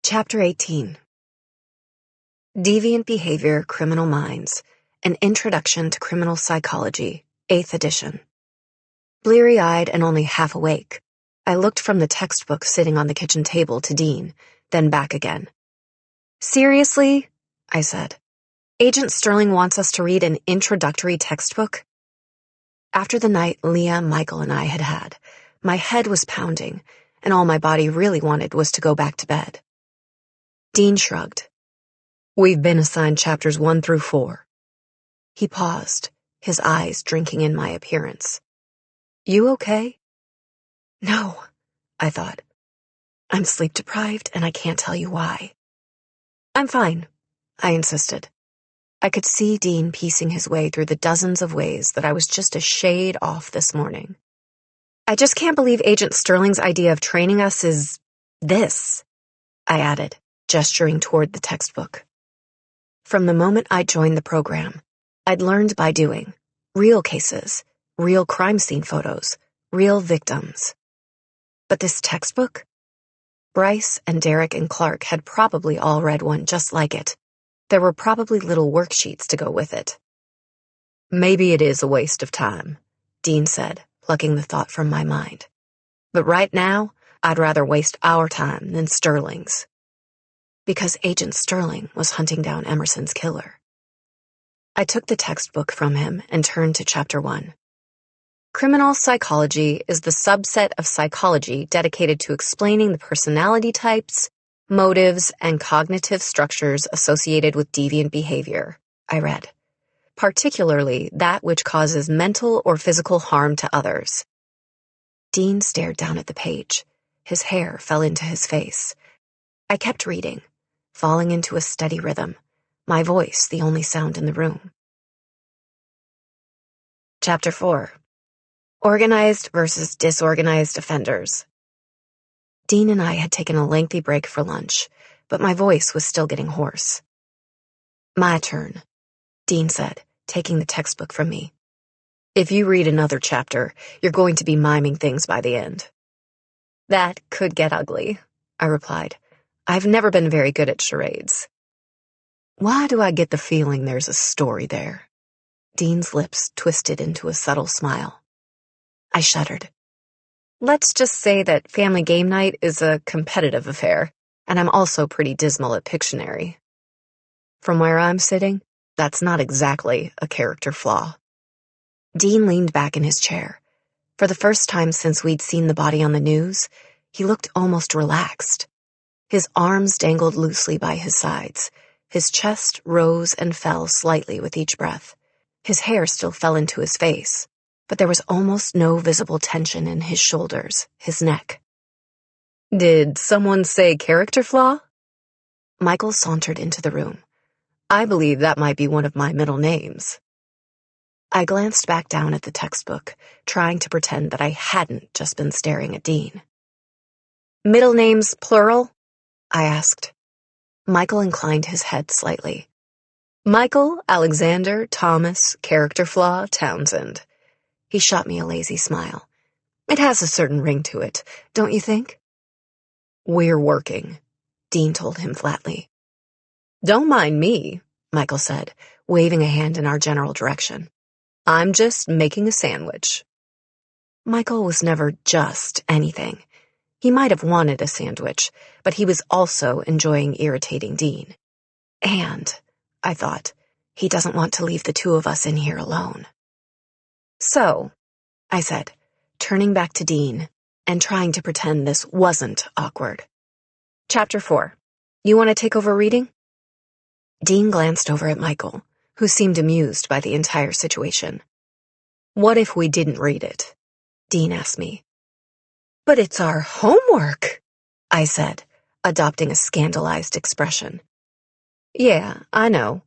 Chapter 18. Deviant Behavior, Criminal Minds, An Introduction to Criminal Psychology, 8th edition. Bleary-eyed and only half awake, I looked from the textbook sitting on the kitchen table to Dean, then back again. "Seriously?" I said. "Agent Sterling wants us to read an introductory textbook?" After the night Leah, Michael, and I had had, my head was pounding, and all my body really wanted was to go back to bed. Dean shrugged. "We've been assigned chapters 1 through 4. He paused, his eyes drinking in my appearance. "You okay?" "No," I thought. "I'm sleep-deprived, and I can't tell you why." "I'm fine," I insisted. I could see Dean piecing his way through the dozens of ways that I was just a shade off this morning. "I just can't believe Agent Sterling's idea of training us is this," I added, gesturing toward the textbook. From the moment I joined the program, I'd learned by doing. Real cases, real crime scene photos, real victims. But this textbook? Bryce and Derek and Clark had probably all read one just like it. There were probably little worksheets to go with it. "Maybe it is a waste of time," Dean said, plucking the thought from my mind. "But right now, I'd rather waste our time than Sterling's." Because Agent Sterling was hunting down Emerson's killer. I took the textbook from him and turned to Chapter 1. Criminal psychology is the subset of psychology dedicated to explaining the personality types, motives, and cognitive structures associated with deviant behavior, I read. Particularly that which causes mental or physical harm to others. Dean stared down at the page. His hair fell into his face. I kept reading, falling into a steady rhythm, my voice the only sound in the room. Chapter 4. Organized versus disorganized offenders. Dean and I had taken a lengthy break for lunch, but my voice was still getting hoarse. "My turn," Dean said, taking the textbook from me. "If you read another chapter, you're going to be miming things by the end." "That could get ugly," I replied. "I've never been very good at charades." "Why do I get the feeling there's a story there?" Dean's lips twisted into a subtle smile. I shuddered. "Let's just say that family game night is a competitive affair, and I'm also pretty dismal at Pictionary. From where I'm sitting, that's not exactly a character flaw." Dean leaned back in his chair. For the first time since we'd seen the body on the news, he looked almost relaxed. His arms dangled loosely by his sides. His chest rose and fell slightly with each breath. His hair still fell into his face, but there was almost no visible tension in his shoulders, his neck. "Did someone say character flaw?" Michael sauntered into the room. "I believe that might be one of my middle names." I glanced back down at the textbook, trying to pretend that I hadn't just been staring at Dean. "Middle names plural?" I asked. Michael inclined his head slightly. "Michael, Alexander, Thomas, character flaw, Townsend." He shot me a lazy smile. "It has a certain ring to it, don't you think?" "We're working," Dean told him flatly. "Don't mind me," Michael said, waving a hand in our general direction. "I'm just making a sandwich." Michael was never just anything. He might have wanted a sandwich, but he was also enjoying irritating Dean. And, I thought, he doesn't want to leave the two of us in here alone. "So," I said, turning back to Dean and trying to pretend this wasn't awkward. "Chapter 4. You want to take over reading?" Dean glanced over at Michael, who seemed amused by the entire situation. "What if we didn't read it?" Dean asked me. "But it's our homework," I said, adopting a scandalized expression. "Yeah, I know.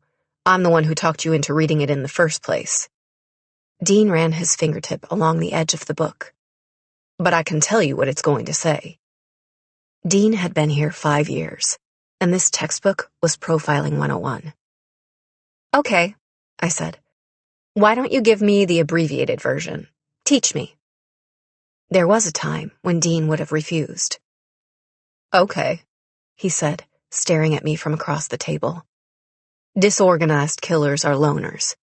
I'm the one who talked you into reading it in the first place." Dean ran his fingertip along the edge of the book. "But I can tell you what it's going to say." Dean had been here 5 years, and this textbook was Profiling 101. "Okay," I said. "Why don't you give me the abbreviated version? Teach me." There was a time when Dean would have refused. "Okay." he said, staring at me from across the table. Disorganized killers are loners.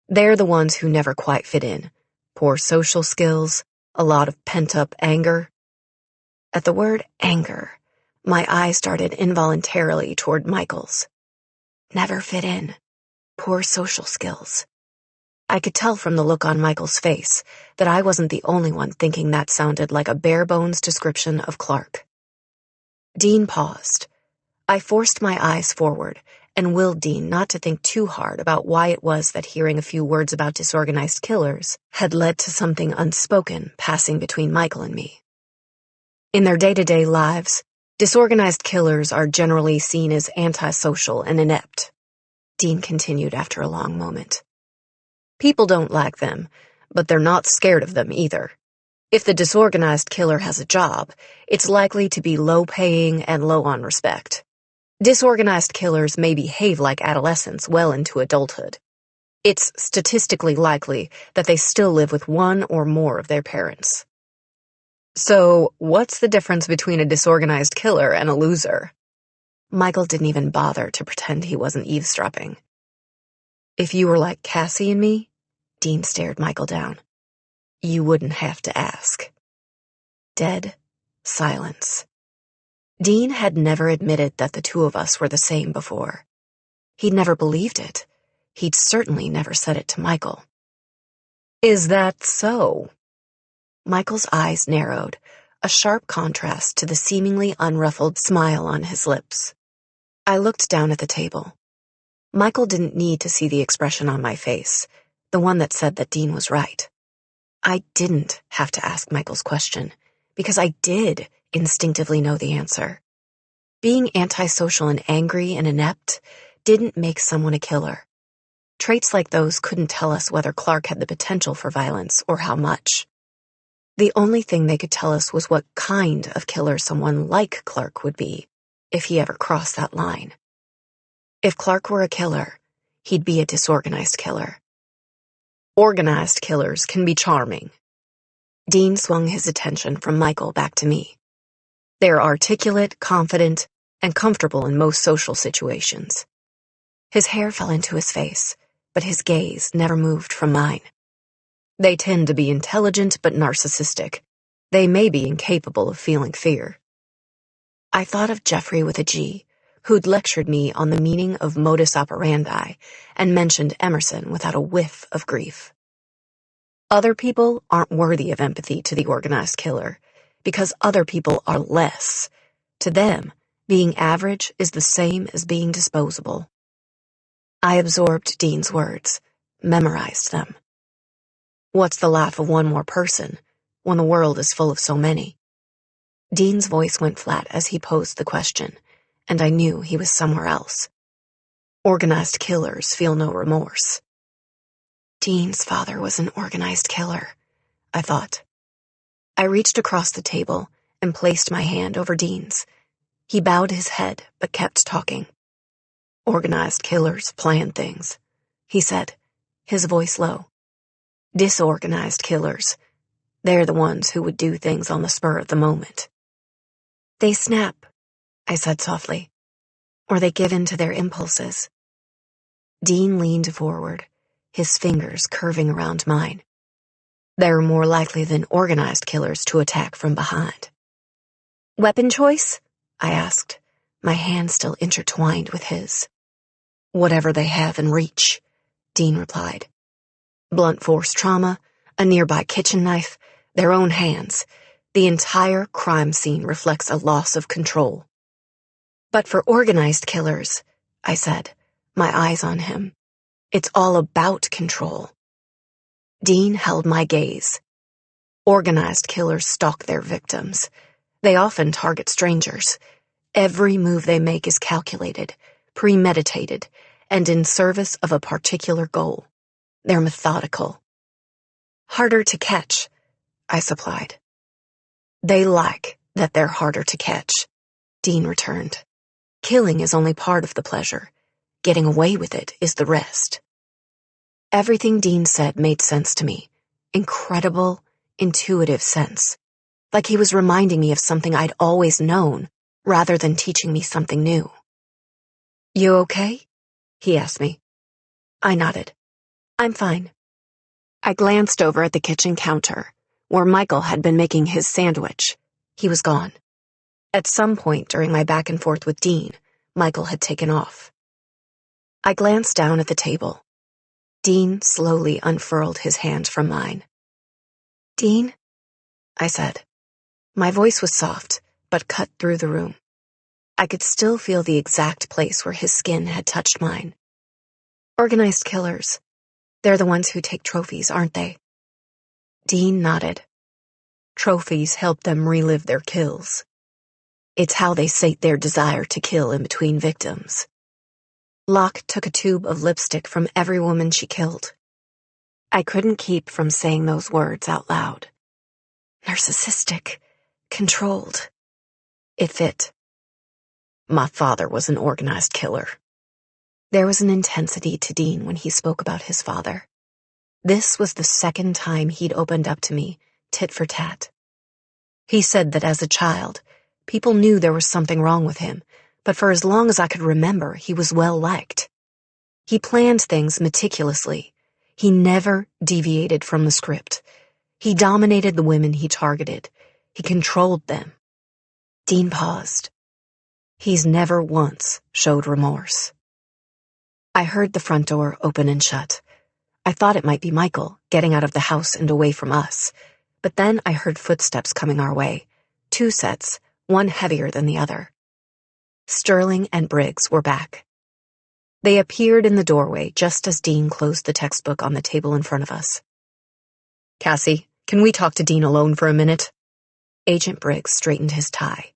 They're the ones who never quite fit in. Poor social skills, a lot of pent-up anger. At the word anger, my eye started involuntarily toward Michael's. Never fit in. Poor social skills. I could tell from the look on Michael's face that I wasn't the only one thinking that sounded like a bare-bones description of Clark. Dean paused. I forced my eyes forward and willed Dean not to think too hard about why it was that hearing a few words about disorganized killers had led to something unspoken passing between Michael and me. In their day-to-day lives, disorganized killers are generally seen as antisocial and inept, Dean continued after a long moment. People don't like them, but they're not scared of them either. If the disorganized killer has a job, it's likely to be low-paying and low on respect. Disorganized killers may behave like adolescents well into adulthood. It's statistically likely that they still live with one or more of their parents. So, what's the difference between a disorganized killer and a loser? Michael didn't even bother to pretend he wasn't eavesdropping. If you were like Cassie and me, Dean stared Michael down, you wouldn't have to ask. Dead silence. Dean had never admitted that the two of us were the same before. He'd never believed it. He'd certainly never said it to Michael. Is that so? Michael's eyes narrowed, a sharp contrast to the seemingly unruffled smile on his lips. I looked down at the table. Michael didn't need to see the expression on my face, the one that said that Dean was right. I didn't have to ask Michael's question, because I did instinctively know the answer. Being antisocial and angry and inept didn't make someone a killer. Traits like those couldn't tell us whether Clark had the potential for violence or how much. The only thing they could tell us was what kind of killer someone like Clark would be, if he ever crossed that line. If Clark were a killer, he'd be a disorganized killer. Organized killers can be charming. Dean swung his attention from Michael back to me. They're articulate, confident, and comfortable in most social situations. His hair fell into his face, but his gaze never moved from mine. They tend to be intelligent but narcissistic. They may be incapable of feeling fear. I thought of Jeffrey with a G, who'd lectured me on the meaning of modus operandi and mentioned Emerson without a whiff of grief. Other people aren't worthy of empathy to the organized killer, because other people are less. To them, being average is the same as being disposable. I absorbed Dean's words, memorized them. What's the life of one more person when the world is full of so many? Dean's voice went flat as he posed the question, and I knew he was somewhere else. Organized killers feel no remorse. Dean's father was an organized killer, I thought. I reached across the table and placed my hand over Dean's. He bowed his head but kept talking. Organized killers plan things, he said, his voice low. Disorganized killers, they're the ones who would do things on the spur of the moment. They snap, I said softly, or they give in to their impulses. Dean leaned forward, his fingers curving around mine. They're more likely than organized killers to attack from behind. Weapon choice? I asked, my hand still intertwined with his. Whatever they have in reach, Dean replied. Blunt force trauma, a nearby kitchen knife, their own hands. The entire crime scene reflects a loss of control. But for organized killers, I said, my eyes on him, it's all about control. Dean held my gaze. Organized killers stalk their victims. They often target strangers. Every move they make is calculated, premeditated, and in service of a particular goal. They're methodical. Harder to catch, I supplied. They like that they're harder to catch, Dean returned. Killing is only part of the pleasure. Getting away with it is the rest. Everything Dean said made sense to me. Incredible, intuitive sense. Like he was reminding me of something I'd always known, rather than teaching me something new. "You okay?" he asked me. I nodded. "I'm fine." I glanced over at the kitchen counter, where Michael had been making his sandwich. He was gone. At some point during my back and forth with Dean, Michael had taken off. I glanced down at the table. Dean slowly unfurled his hand from mine. "Dean?" I said. My voice was soft, but cut through the room. I could still feel the exact place where his skin had touched mine. "Organized killers. They're the ones who take trophies, aren't they?" Dean nodded. "Trophies help them relive their kills. It's how they sate their desire to kill in between victims." Locke took a tube of lipstick from every woman she killed. I couldn't keep from saying those words out loud. Narcissistic. Controlled. It fit. "My father was an organized killer." There was an intensity to Dean when he spoke about his father. This was the second time he'd opened up to me, tit for tat. He said that as a child, people knew there was something wrong with him, but for as long as I could remember, he was well liked. He planned things meticulously. He never deviated from the script. He dominated the women he targeted. He controlled them. Dean paused. He's never once showed remorse. I heard the front door open and shut. I thought it might be Michael getting out of the house and away from us, but then I heard footsteps coming our way, 2 sets, one heavier than the other. Sterling and Briggs were back. They appeared in the doorway just as Dean closed the textbook on the table in front of us. "Cassie, can we talk to Dean alone for a minute?" Agent Briggs straightened his tie.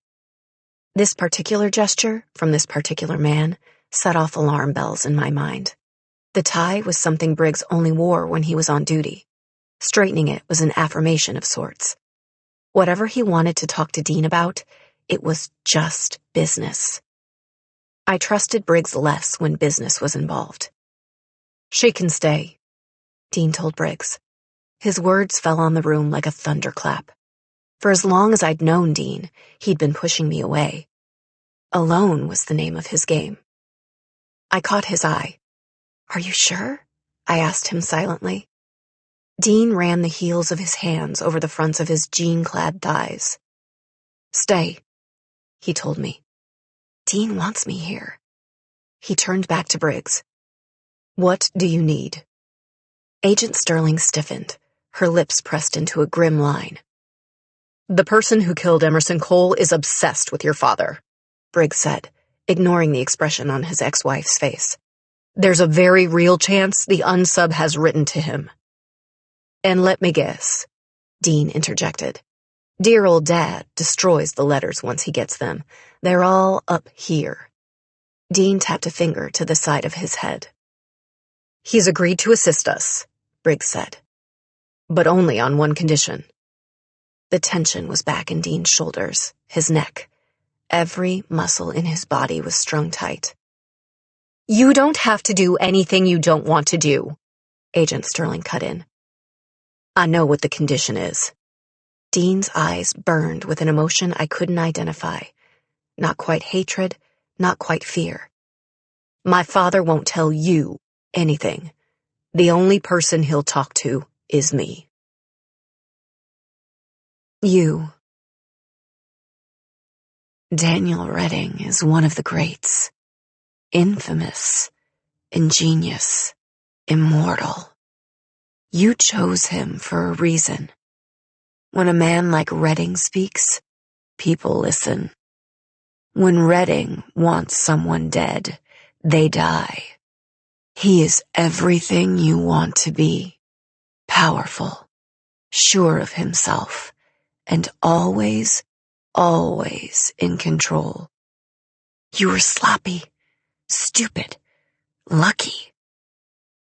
This particular gesture, from this particular man, set off alarm bells in my mind. The tie was something Briggs only wore when he was on duty. Straightening it was an affirmation of sorts. Whatever he wanted to talk to Dean about, it was just business. I trusted Briggs less when business was involved. "She can stay," Dean told Briggs. His words fell on the room like a thunderclap. For as long as I'd known Dean, he'd been pushing me away. Alone was the name of his game. I caught his eye. "Are you sure?" I asked him silently. Dean ran the heels of his hands over the fronts of his jean-clad thighs. "Stay," he told me. "Dean wants me here." He turned back to Briggs. "What do you need?" Agent Sterling stiffened, her lips pressed into a grim line. "The person who killed Emerson Cole is obsessed with your father," Briggs said, ignoring the expression on his ex-wife's face. "There's a very real chance the unsub has written to him." "And let me guess," Dean interjected. "Dear old Dad destroys the letters once he gets them. They're all up here." Dean tapped a finger to the side of his head. "He's agreed to assist us," Briggs said. "But only on one condition." The tension was back in Dean's shoulders, his neck. Every muscle in his body was strung tight. "You don't have to do anything you don't want to do," Agent Sterling cut in. "I know what the condition is." Dean's eyes burned with an emotion I couldn't identify. Not quite hatred, not quite fear. "My father won't tell you anything. The only person he'll talk to is me." You. Daniel Redding is one of the greats. Infamous, ingenious, immortal. You chose him for a reason. When a man like Redding speaks, people listen. When Redding wants someone dead, they die. He is everything you want to be. Powerful, sure of himself, and always, always in control. You were sloppy, stupid, lucky.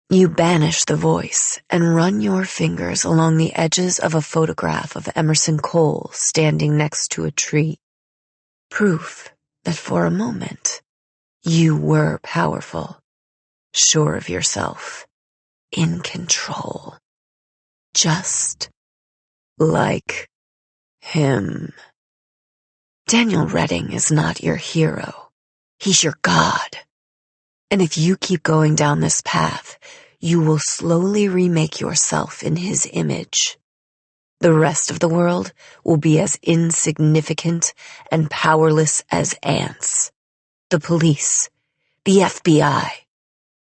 You banish the voice and run your fingers along the edges of a photograph of Emerson Cole standing next to a tree. Proof that for a moment, you were powerful, sure of yourself, in control. Just like him. Daniel Redding is not your hero. He's your god. And if you keep going down this path, you will slowly remake yourself in his image. The rest of the world will be as insignificant and powerless as ants. The police, the FBI.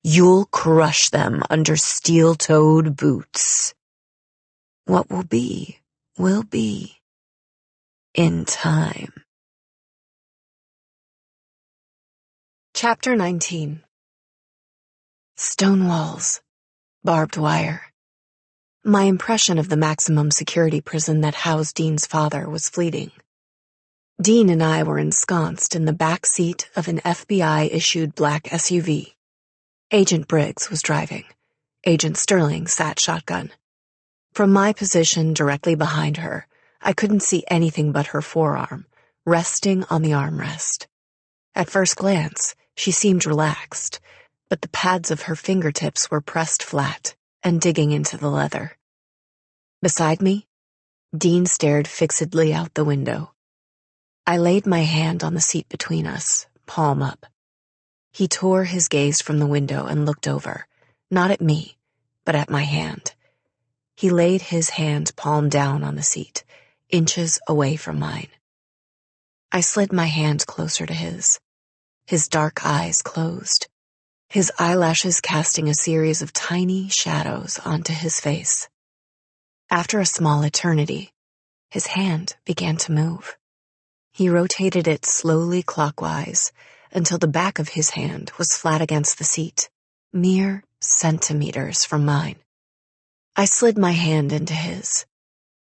You'll crush them under steel-toed boots. What will be, in time. Chapter 19. Stone walls, barbed wire. My impression of the maximum security prison that housed Dean's father was fleeting. Dean and I were ensconced in the back seat of an FBI-issued black SUV. Agent Briggs was driving. Agent Sterling sat shotgun. From my position directly behind her, I couldn't see anything but her forearm, resting on the armrest. At first glance, she seemed relaxed, but the pads of her fingertips were pressed flat and digging into the leather. Beside me, Dean stared fixedly out the window. I laid my hand on the seat between us, palm up. He tore his gaze from the window and looked over, not at me, but at my hand. He laid his hand palm down on the seat, inches away from mine. I slid my hand closer to his. His dark eyes closed, his eyelashes casting a series of tiny shadows onto his face. After a small eternity, his hand began to move. He rotated it slowly clockwise until the back of his hand was flat against the seat, mere centimeters from mine. I slid my hand into his.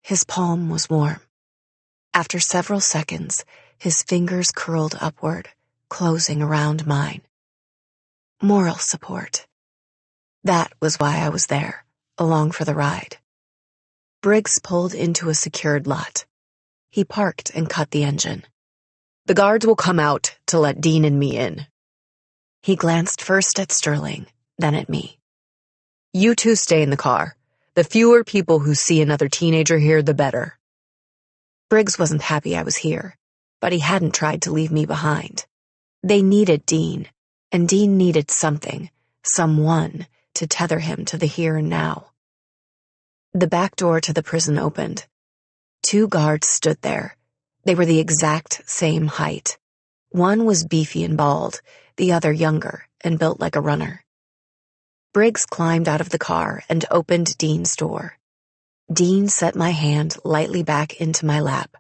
His palm was warm. After several seconds, his fingers curled upward, closing around mine. Moral support. That was why I was there, along for the ride. Briggs pulled into a secured lot. He parked and cut the engine. The guards will come out to let Dean and me in. He glanced first at Sterling, then at me. You two stay in the car. The fewer people who see another teenager here, the better. Briggs wasn't happy I was here, but he hadn't tried to leave me behind. They needed Dean, and Dean needed something, someone, to tether him to the here and now. The back door to the prison opened. 2 guards stood there. They were the exact same height. One was beefy and bald, the other younger and built like a runner. Briggs climbed out of the car and opened Dean's door. Dean set my hand lightly back into my lap.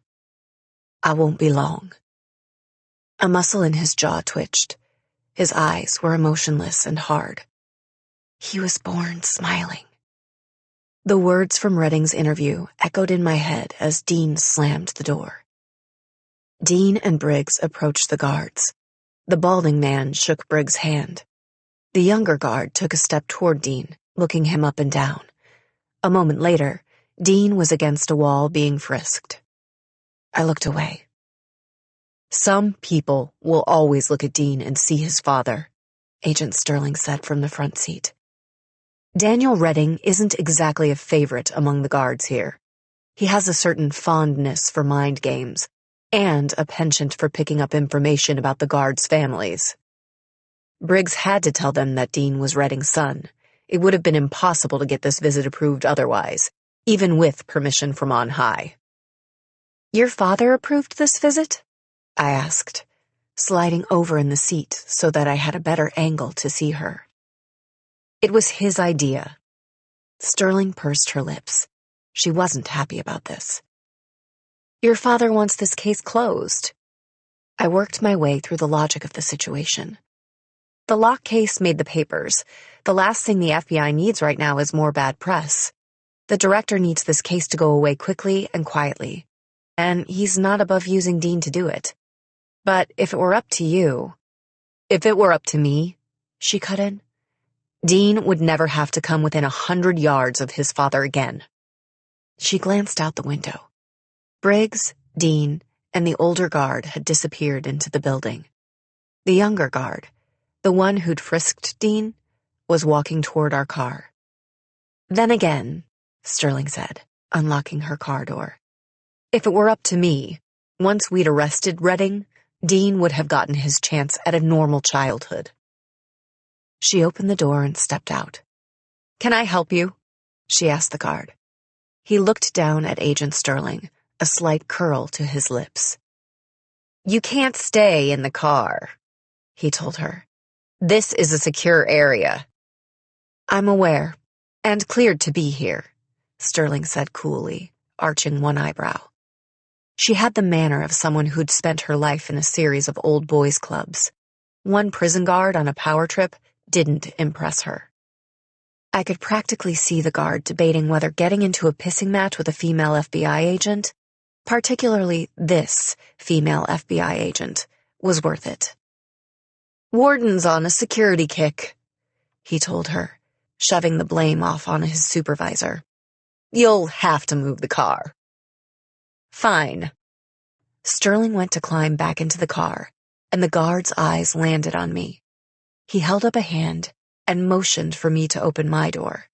I won't be long. A muscle in his jaw twitched. His eyes were emotionless and hard. He was born smiling. The words from Redding's interview echoed in my head as Dean slammed the door. Dean and Briggs approached the guards. The balding man shook Briggs' hand. The younger guard took a step toward Dean, looking him up and down. A moment later, Dean was against a wall being frisked. I looked away. Some people will always look at Dean and see his father, Agent Sterling said from the front seat. Daniel Redding isn't exactly a favorite among the guards here. He has a certain fondness for mind games, and a penchant for picking up information about the guards' families. Briggs had to tell them that Dean was Redding's son. It would have been impossible to get this visit approved otherwise, even with permission from on high. Your father approved this visit? I asked, sliding over in the seat so that I had a better angle to see her. It was his idea. Sterling pursed her lips. She wasn't happy about this. Your father wants this case closed. I worked my way through the logic of the situation. The Locke case made the papers. The last thing the FBI needs right now is more bad press. The director needs this case to go away quickly and quietly, and he's not above using Dean to do it. But if it were up to you... If it were up to me, she cut in, Dean would never have to come within 100 yards of his father again. She glanced out the window. Briggs, Dean, and the older guard had disappeared into the building. The younger guard, the one who'd frisked Dean, was walking toward our car. Then again, Sterling said, unlocking her car door. If it were up to me, Once we'd arrested Redding, Dean would have gotten his chance at a normal childhood. She opened the door and stepped out. "Can I help you?" she asked the guard. He looked down at Agent Sterling, a slight curl to his lips. "You can't stay in the car," he told her. "This is a secure area." "I'm aware, and cleared to be here," Sterling said coolly, arching one eyebrow. She had the manner of someone who'd spent her life in a series of old boys clubs. One prison guard on a power trip didn't impress her. I could practically see the guard debating whether getting into a pissing match with a female FBI agent, particularly this female FBI agent, was worth it. "Warden's on a security kick," he told her, shoving the blame off on his supervisor. "You'll have to move the car." "Fine." Sterling went to climb back into the car, and the guard's eyes landed on me. He held up a hand and motioned for me to open my door.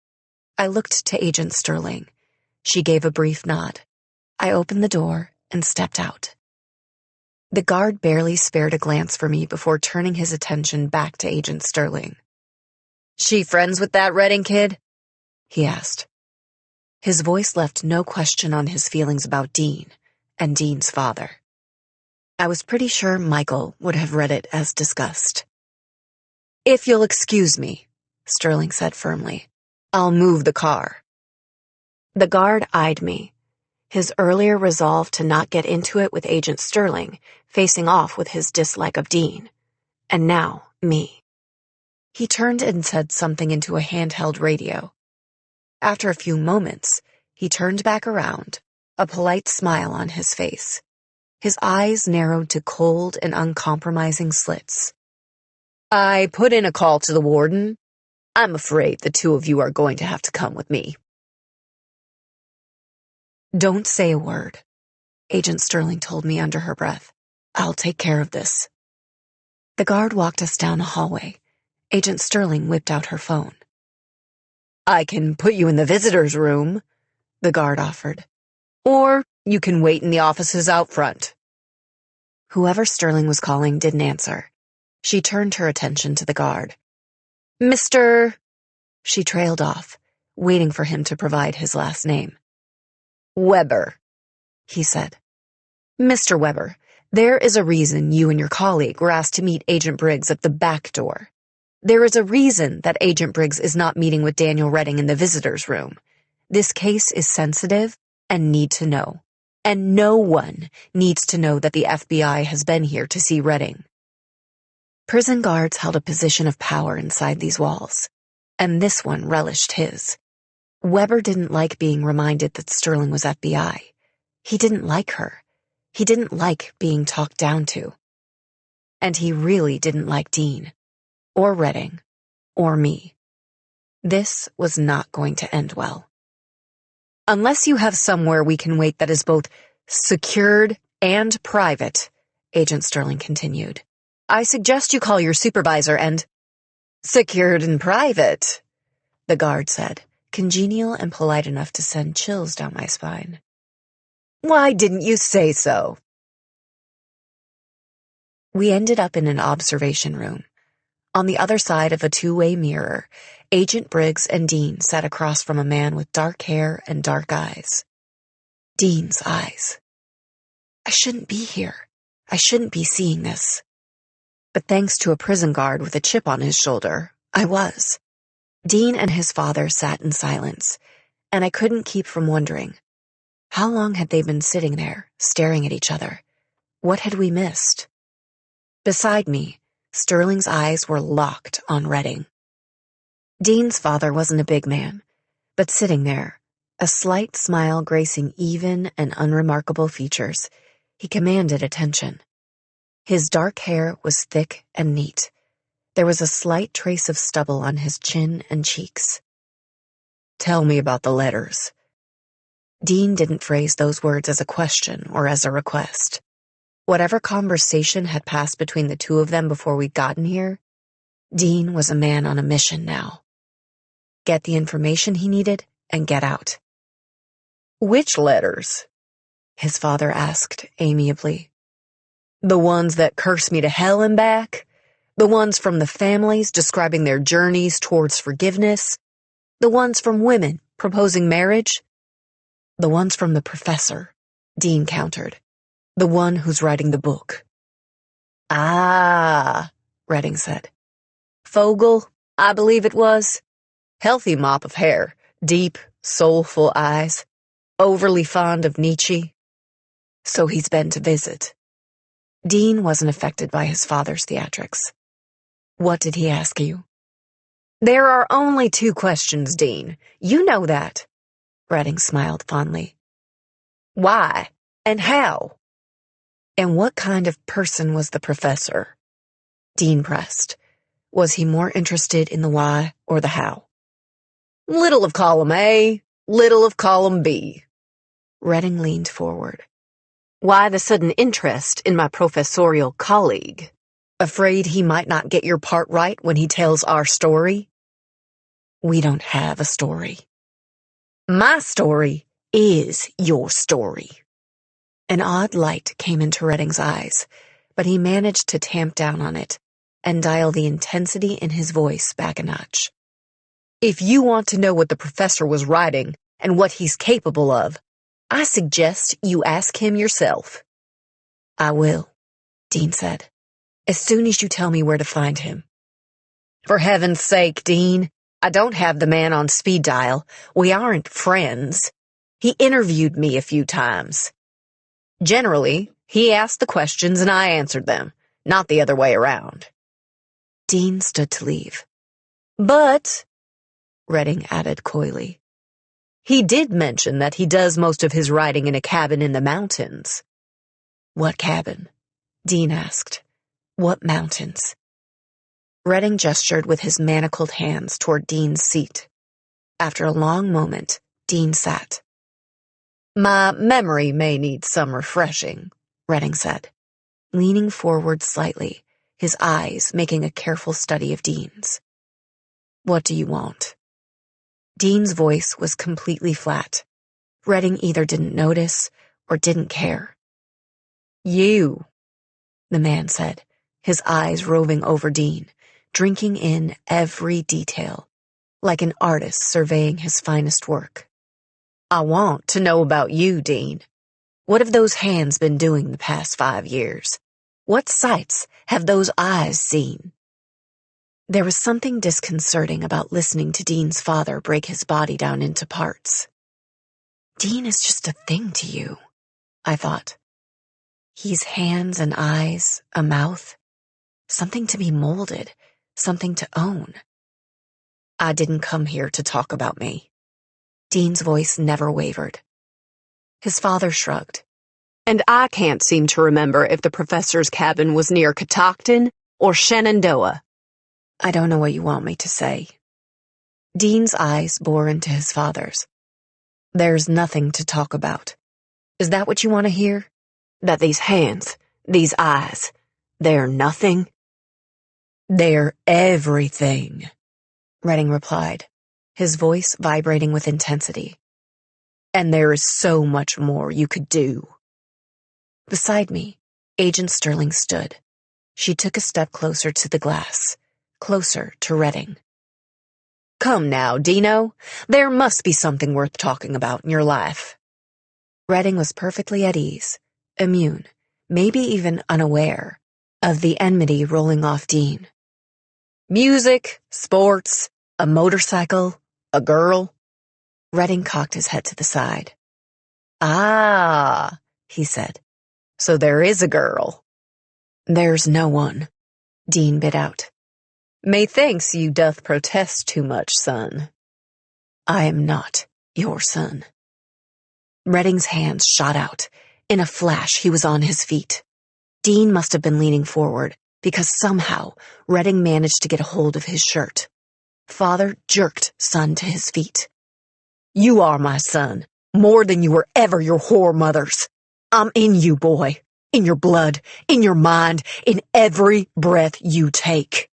I looked to Agent Sterling. She gave a brief nod. I opened the door and stepped out. The guard barely spared a glance for me before turning his attention back to Agent Sterling. "She friends with that Redding kid?" he asked. His voice left no question on his feelings about Dean and Dean's father. I was pretty sure Michael would have read it as disgust. "If you'll excuse me," Sterling said firmly, "I'll move the car." The guard eyed me, his earlier resolve to not get into it with Agent Sterling facing off with his dislike of Dean, and now me. He turned and said something into a handheld radio. After a few moments, he turned back around, a polite smile on his face. His eyes narrowed to cold and uncompromising slits. "I put in a call to the warden. I'm afraid the two of you are going to have to come with me." "Don't say a word," Agent Sterling told me under her breath. "I'll take care of this." The guard walked us down a hallway. Agent Sterling whipped out her phone. "I can put you in the visitor's room," the guard offered. "Or you can wait in the offices out front." Whoever Sterling was calling didn't answer. She turned her attention to the guard. "Mr. She trailed off, waiting for him to provide his last name. "Weber," he said. "Mr. Weber, there is a reason you and your colleague were asked to meet Agent Briggs at the back door. There is a reason that Agent Briggs is not meeting with Daniel Redding in the visitor's room. This case is sensitive and need to know. And no one needs to know that the FBI has been here to see Redding." Prison guards held a position of power inside these walls, and this one relished his. Weber didn't like being reminded that Sterling was FBI. He didn't like her. He didn't like being talked down to. And he really didn't like Dean, or Redding, or me. This was not going to end well. "Unless you have somewhere we can wait that is both secured and private," Agent Sterling continued, "I suggest you call your supervisor and—" "Secured and private," the guard said, congenial and polite enough to send chills down my spine. "Why didn't you say so?" We ended up in an observation room. On the other side of a two-way mirror, Agent Briggs and Dean sat across from a man with dark hair and dark eyes. Dean's eyes. I shouldn't be here. I shouldn't be seeing this. But thanks to a prison guard with a chip on his shoulder, I was. Dean and his father sat in silence, and I couldn't keep from wondering, how long had they been sitting there, staring at each other? What had we missed? Beside me, Sterling's eyes were locked on Redding. Dean's father wasn't a big man, but sitting there, a slight smile gracing even and unremarkable features, he commanded attention. His dark hair was thick and neat. There was a slight trace of stubble on his chin and cheeks. "Tell me about the letters." Dean didn't phrase those words as a question or as a request. Whatever conversation had passed between the two of them before we'd gotten here, Dean was a man on a mission now. Get the information he needed and get out. "Which letters?" his father asked amiably. The ones that curse me to hell and back? The ones from the families describing their journeys towards forgiveness? The ones from women proposing marriage? The ones from the professor, Dean countered. The one who's writing the book. Ah, Redding said. Fogel, I believe it was. Healthy mop of hair, deep, soulful eyes, overly fond of Nietzsche. So he's been to visit. Dean wasn't affected by his father's theatrics. What did he ask you? There are only 2 questions, Dean. You know that. Redding smiled fondly. Why and how? And what kind of person was the professor? Dean pressed. Was he more interested in the why or the how? Little of column A, little of column B. Redding leaned forward. Why the sudden interest in my professorial colleague? Afraid he might not get your part right when he tells our story? We don't have a story. My story is your story. An odd light came into Redding's eyes, but he managed to tamp down on it and dial the intensity in his voice back a notch. If you want to know what the professor was writing and what he's capable of, I suggest you ask him yourself. I will, Dean said, as soon as you tell me where to find him. For heaven's sake, Dean, I don't have the man on speed dial. We aren't friends. He interviewed me a few times. Generally, he asked the questions and I answered them, not the other way around. Dean stood to leave. But, Redding added coyly, he did mention that he does most of his writing in a cabin in the mountains. What cabin? Dean asked. What mountains? Redding gestured with his manacled hands toward Dean's seat. After a long moment, Dean sat. My memory may need some refreshing, Redding said, leaning forward slightly, his eyes making a careful study of Dean's. What do you want? Dean's voice was completely flat. Redding either didn't notice or didn't care. You, the man said, his eyes roving over Dean, drinking in every detail, like an artist surveying his finest work. I want to know about you, Dean. What have those hands been doing the past 5 years? What sights have those eyes seen? There was something disconcerting about listening to Dean's father break his body down into parts. Dean is just a thing to you, I thought. He's hands and eyes, a mouth, something to be molded, something to own. I didn't come here to talk about me. Dean's voice never wavered. His father shrugged. And I can't seem to remember if the professor's cabin was near Catoctin or Shenandoah. I don't know what you want me to say. Dean's eyes bore into his father's. There's nothing to talk about. Is that what you want to hear? That these hands, these eyes, they're nothing? They're everything, Redding replied, his voice vibrating with intensity. And there is so much more you could do. Beside me, Agent Sterling stood. She took a step closer to the glass, closer to Redding. Come now, Dino. There must be something worth talking about in your life. Redding was perfectly at ease, immune, maybe even unaware, of the enmity rolling off Dean. Music, sports, a motorcycle, a girl. Redding cocked his head to the side. Ah, he said. So there is a girl. There's no one, Dean bit out. Methinks you doth protest too much, son. I am not your son. Redding's hands shot out. In a flash, he was on his feet. Dean must have been leaning forward, because somehow Redding managed to get a hold of his shirt. Father jerked son to his feet. You are my son, more than you were ever your whore mother's. I'm in you, boy, in your blood, in your mind, in every breath you take.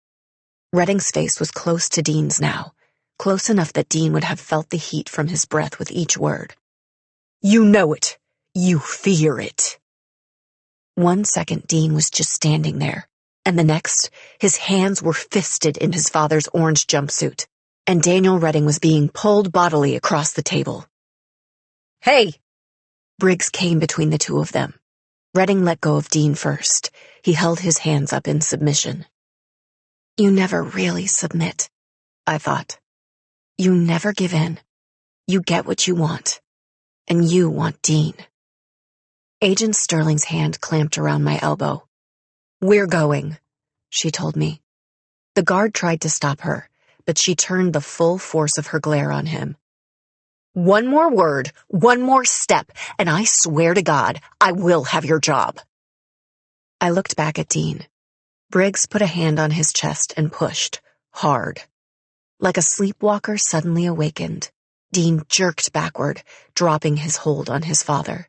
Redding's face was close to Dean's now, close enough that Dean would have felt the heat from his breath with each word. You know it. You fear it. 1 second, Dean was just standing there, and the next, his hands were fisted in his father's orange jumpsuit, and Daniel Redding was being pulled bodily across the table. Hey! Briggs came between the two of them. Redding let go of Dean first. He held his hands up in submission. You never really submit, I thought. You never give in. You get what you want. And you want Dean. Agent Sterling's hand clamped around my elbow. We're going, she told me. The guard tried to stop her, but she turned the full force of her glare on him. One more word, one more step, and I swear to God, I will have your job. I looked back at Dean. Briggs put a hand on his chest and pushed, hard. Like a sleepwalker suddenly awakened, Dean jerked backward, dropping his hold on his father.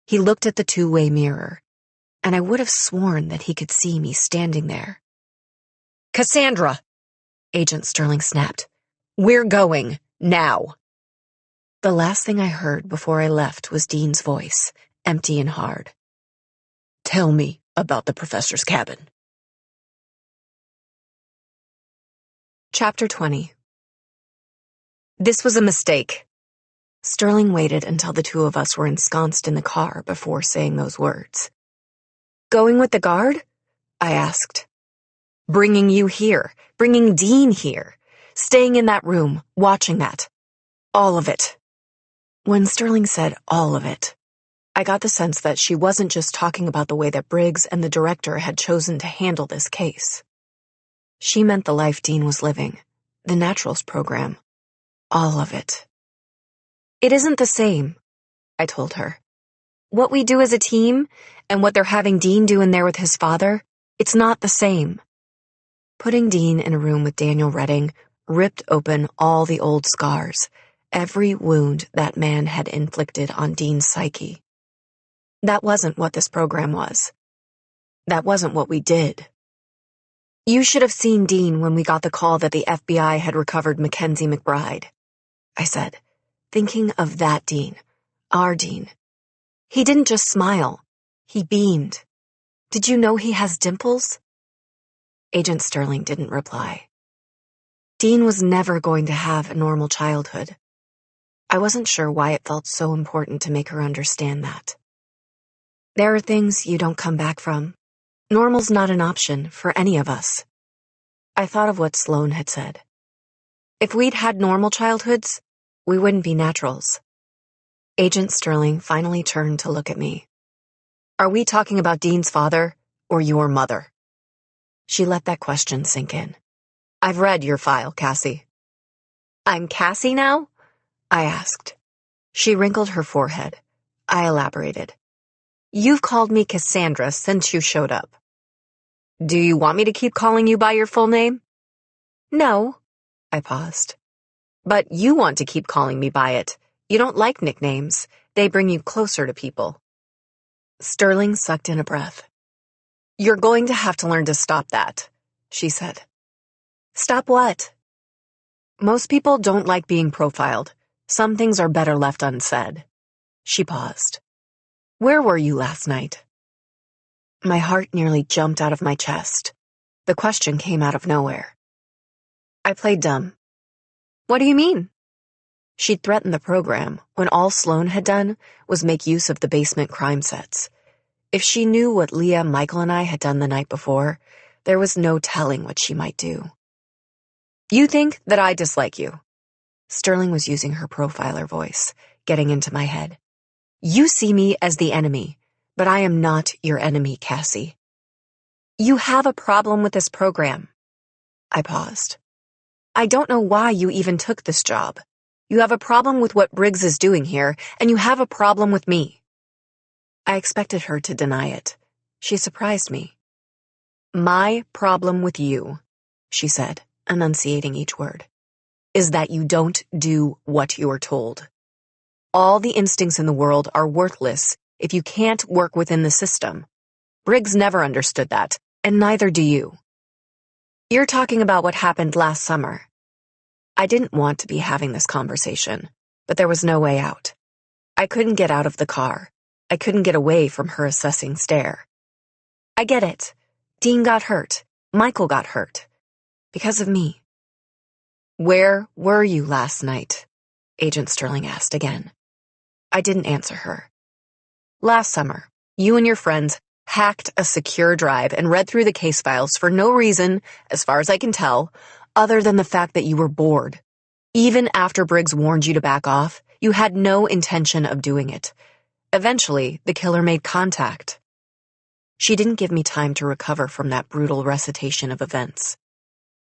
He looked at the two-way mirror, and I would have sworn that he could see me standing there. Cassandra! Agent Sterling snapped. We're going, now. The last thing I heard before I left was Dean's voice, empty and hard. Tell me about the professor's cabin. Chapter 20. This was a mistake. Sterling waited until the two of us were ensconced in the car before saying those words. Going with the guard? I asked. Bringing you here, bringing Dean here, staying in that room, watching that. All of it. When Sterling said all of it, I got the sense that she wasn't just talking about the way that Briggs and the director had chosen to handle this case. She meant the life Dean was living, the Naturals program. All of it. It isn't the same, I told her. What we do as a team, and what they're having Dean do in there with his father, it's not the same. Putting Dean in a room with Daniel Redding ripped open all the old scars, every wound that man had inflicted on Dean's psyche. That wasn't what this program was. That wasn't what we did. You should have seen Dean when we got the call that the FBI had recovered Mackenzie McBride, I said, thinking of that Dean, our Dean. He didn't just smile. He beamed. Did you know he has dimples? Agent Sterling didn't reply. Dean was never going to have a normal childhood. I wasn't sure why it felt so important to make her understand that. There are things you don't come back from. Normal's not an option for any of us. I thought of what Sloan had said. If we'd had normal childhoods, we wouldn't be naturals. Agent Sterling finally turned to look at me. Are we talking about Dean's father or your mother? She let that question sink in. I've read your file, Cassie. I'm Cassie now? I asked. She wrinkled her forehead. I elaborated. You've called me Cassandra since you showed up. Do you want me to keep calling you by your full name? No. I paused. But you want to keep calling me by it. You don't like nicknames. They bring you closer to people. Sterling sucked in a breath. You're going to have to learn to stop that, she said. Stop what? Most people don't like being profiled. Some things are better left unsaid. She paused. Where were you last night? My heart nearly jumped out of my chest. The question came out of nowhere. I played dumb. What do you mean? She'd threatened the program when all Sloan had done was make use of the basement crime sets. If she knew what Leah, Michael, and I had done the night before, there was no telling what she might do. You think that I dislike you. Sterling was using her profiler voice, getting into my head. You see me as the enemy, but I am not your enemy, Cassie. You have a problem with this program. I paused. I don't know why you even took this job. You have a problem with what Briggs is doing here, and you have a problem with me. I expected her to deny it. She surprised me. My problem with you, she said, enunciating each word, is that you don't do what you're told. All the instincts in the world are worthless if you can't work within the system. Briggs never understood that, and neither do you. You're talking about what happened last summer. I didn't want to be having this conversation, but there was no way out. I couldn't get out of the car. I couldn't get away from her assessing stare. I get it. Dean got hurt. Michael got hurt. Because of me. Where were you last night? Agent Sterling asked again. I didn't answer her. Last summer, you and your friends hacked a secure drive and read through the case files for no reason, as far as I can tell, other than the fact that you were bored. Even after Briggs warned you to back off, you had no intention of doing it. Eventually, the killer made contact. She didn't give me time to recover from that brutal recitation of events.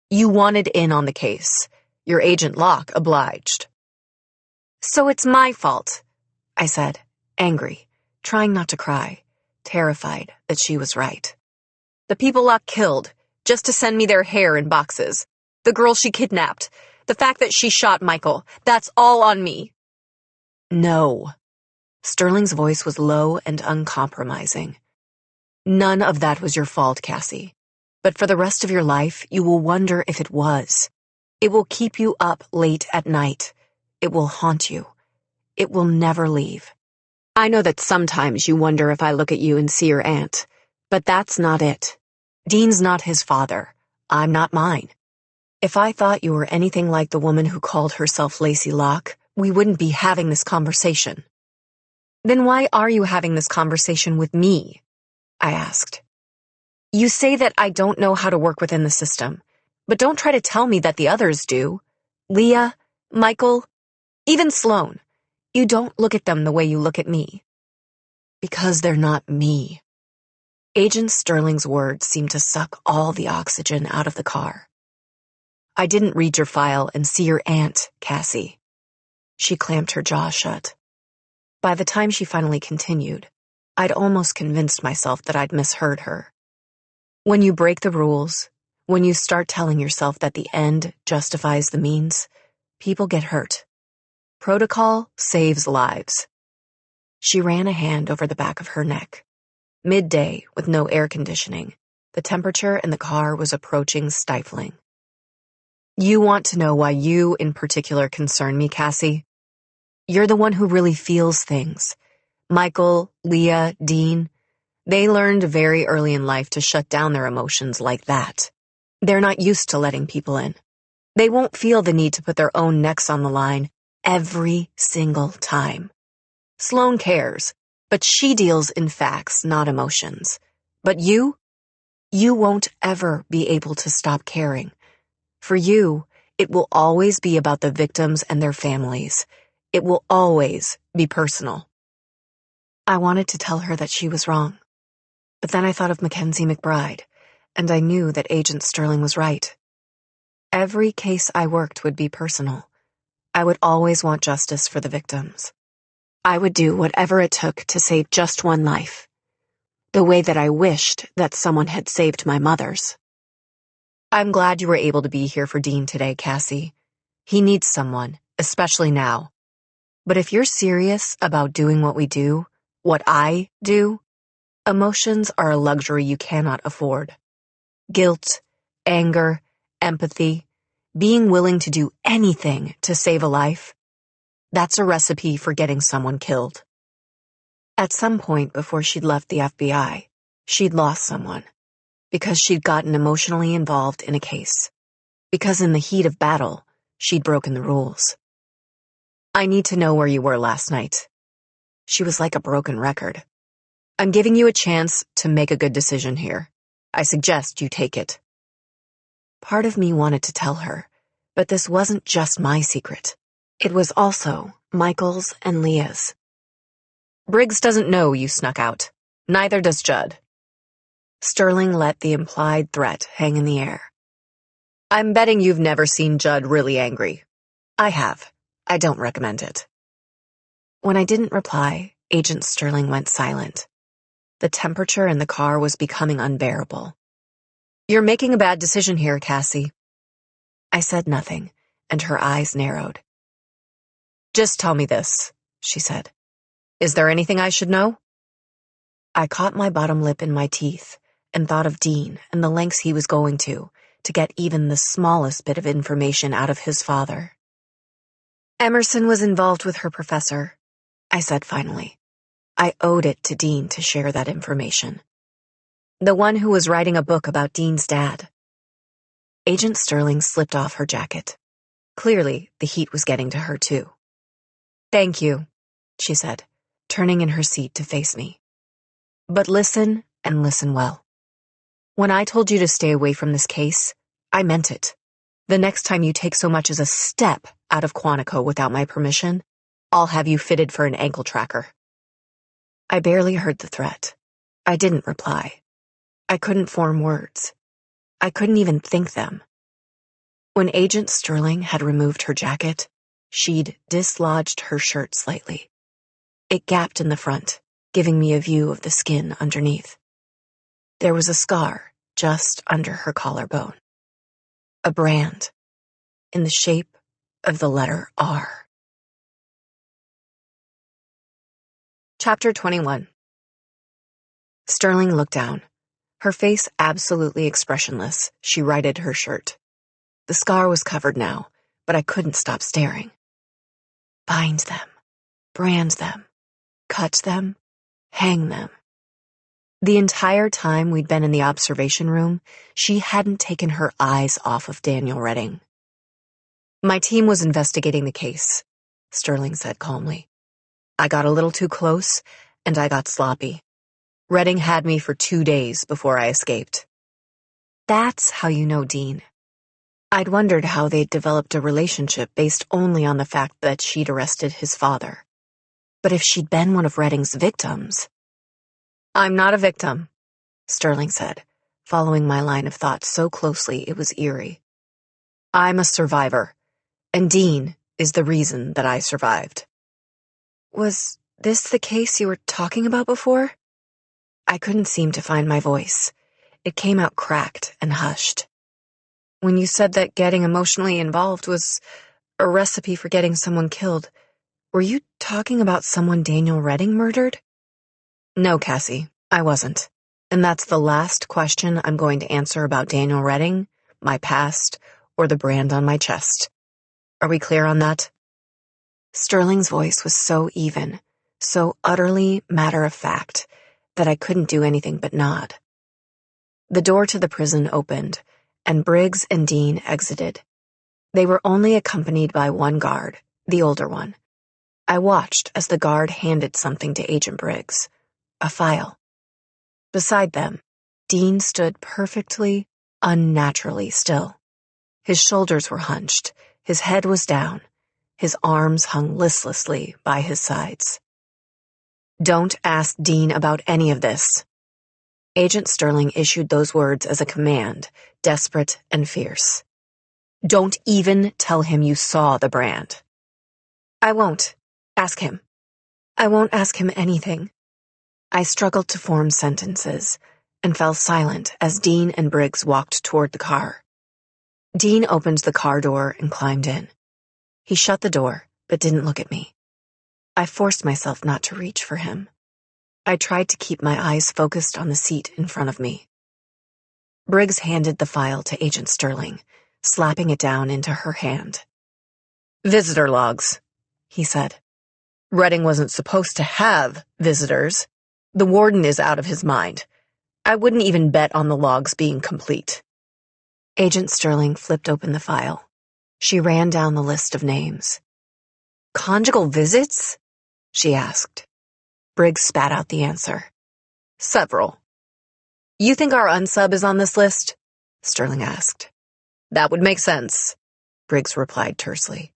You wanted in on the case. Your agent Locke obliged. So it's my fault, I said, angry, trying not to cry, terrified that she was right. The people Locke killed, just to send me their hair in boxes. The girl she kidnapped. The fact that she shot Michael. That's all on me. No. Sterling's voice was low and uncompromising. None of that was your fault, Cassie. But for the rest of your life, you will wonder if it was. It will keep you up late at night. It will haunt you. It will never leave. I know that sometimes you wonder if I look at you and see your aunt, but that's not it. Dean's not his father. I'm not mine. If I thought you were anything like the woman who called herself Lacey Locke, we wouldn't be having this conversation. Then why are you having this conversation with me? I asked. You say that I don't know how to work within the system, but don't try to tell me that the others do. Leah, Michael, even Sloan. You don't look at them the way you look at me. Because they're not me. Agent Sterling's words seemed to suck all the oxygen out of the car. I didn't read your file and see your aunt, Cassie. She clamped her jaw shut. By the time she finally continued, I'd almost convinced myself that I'd misheard her. When you break the rules, when you start telling yourself that the end justifies the means, people get hurt. Protocol saves lives. She ran a hand over the back of her neck. Midday, with no air conditioning, the temperature in the car was approaching stifling. You want to know why you in particular concern me, Cassie? You're the one who really feels things. Michael, Leah, Dean, they learned very early in life to shut down their emotions like that. They're not used to letting people in. They won't feel the need to put their own necks on the line every single time. Sloan cares, but she deals in facts, not emotions. But you won't ever be able to stop caring. For you, it will always be about the victims and their families. It will always be personal. I wanted to tell her that she was wrong. But then I thought of Mackenzie McBride, and I knew that Agent Sterling was right. Every case I worked would be personal. I would always want justice for the victims. I would do whatever it took to save just one life. The way that I wished that someone had saved my mother's. I'm glad you were able to be here for Dean today, Cassie. He needs someone, especially now. But if you're serious about doing what we do, what I do, emotions are a luxury you cannot afford. Guilt, anger, empathy, being willing to do anything to save a life, that's a recipe for getting someone killed. At some point before she'd left the FBI, she'd lost someone. Because she'd gotten emotionally involved in a case. Because in the heat of battle, she'd broken the rules. I need to know where you were last night. She was like a broken record. I'm giving you a chance to make a good decision here. I suggest you take it. Part of me wanted to tell her, but this wasn't just my secret. It was also Michael's and Leah's. Briggs doesn't know you snuck out. Neither does Judd. Sterling let the implied threat hang in the air. I'm betting you've never seen Judd really angry. I have. I don't recommend it. When I didn't reply, Agent Sterling went silent. The temperature in the car was becoming unbearable. You're making a bad decision here, Cassie. I said nothing, and her eyes narrowed. Just tell me this, she said. Is there anything I should know? I caught my bottom lip in my teeth and thought of Dean and the lengths he was going to get even the smallest bit of information out of his father. Emerson was involved with her professor, I said finally. I owed it to Dean to share that information. The one who was writing a book about Dean's dad. Agent Sterling slipped off her jacket. Clearly, the heat was getting to her too. "Thank you," she said, turning in her seat to face me. "But listen, and listen well. When I told you to stay away from this case, I meant it. The next time you take so much as a step out of Quantico without my permission, I'll have you fitted for an ankle tracker." I barely heard the threat. I didn't reply. I couldn't form words. I couldn't even think them. When Agent Sterling had removed her jacket, she'd dislodged her shirt slightly. It gapped in the front, giving me a view of the skin underneath. There was a scar just under her collarbone. A brand, in the shape of the letter R. Chapter 21. Sterling looked down. Her face absolutely expressionless, she righted her shirt. The scar was covered now, but I couldn't stop staring. Bind them, brand them, cut them, hang them. The entire time we'd been in the observation room, she hadn't taken her eyes off of Daniel Redding. "My team was investigating the case," Sterling said calmly. "I got a little too close, and I got sloppy. Redding had me for 2 days before I escaped." That's how you know Dean. I'd wondered how they'd developed a relationship based only on the fact that she'd arrested his father. But if she'd been one of Redding's victims... "I'm not a victim," Sterling said, following my line of thought so closely it was eerie. "I'm a survivor, and Dean is the reason that I survived." "Was this the case you were talking about before?" I couldn't seem to find my voice. It came out cracked and hushed. "When you said that getting emotionally involved was a recipe for getting someone killed, were you talking about someone Daniel Redding murdered?" "No, Cassie, I wasn't. And that's the last question I'm going to answer about Daniel Redding, my past, or the brand on my chest. Are we clear on that?" Sterling's voice was so even, so utterly matter-of-fact, that I couldn't do anything but nod. The door to the prison opened, and Briggs and Dean exited. They were only accompanied by one guard, the older one. I watched as the guard handed something to Agent Briggs, a file. Beside them, Dean stood perfectly, unnaturally still. His shoulders were hunched, his head was down, his arms hung listlessly by his sides. "Don't ask Dean about any of this." Agent Sterling issued those words as a command, desperate and fierce. "Don't even tell him you saw the brand." "I won't. Ask him. I won't ask him anything." I struggled to form sentences and fell silent as Dean and Briggs walked toward the car. Dean opened the car door and climbed in. He shut the door, but didn't look at me. I forced myself not to reach for him. I tried to keep my eyes focused on the seat in front of me. Briggs handed the file to Agent Sterling, slapping it down into her hand. "Visitor logs," he said. "Redding wasn't supposed to have visitors. The warden is out of his mind. I wouldn't even bet on the logs being complete." Agent Sterling flipped open the file. She ran down the list of names. "Conjugal visits?" she asked. Briggs spat out the answer. "Several." "You think our unsub is on this list?" Sterling asked. "That would make sense," Briggs replied tersely.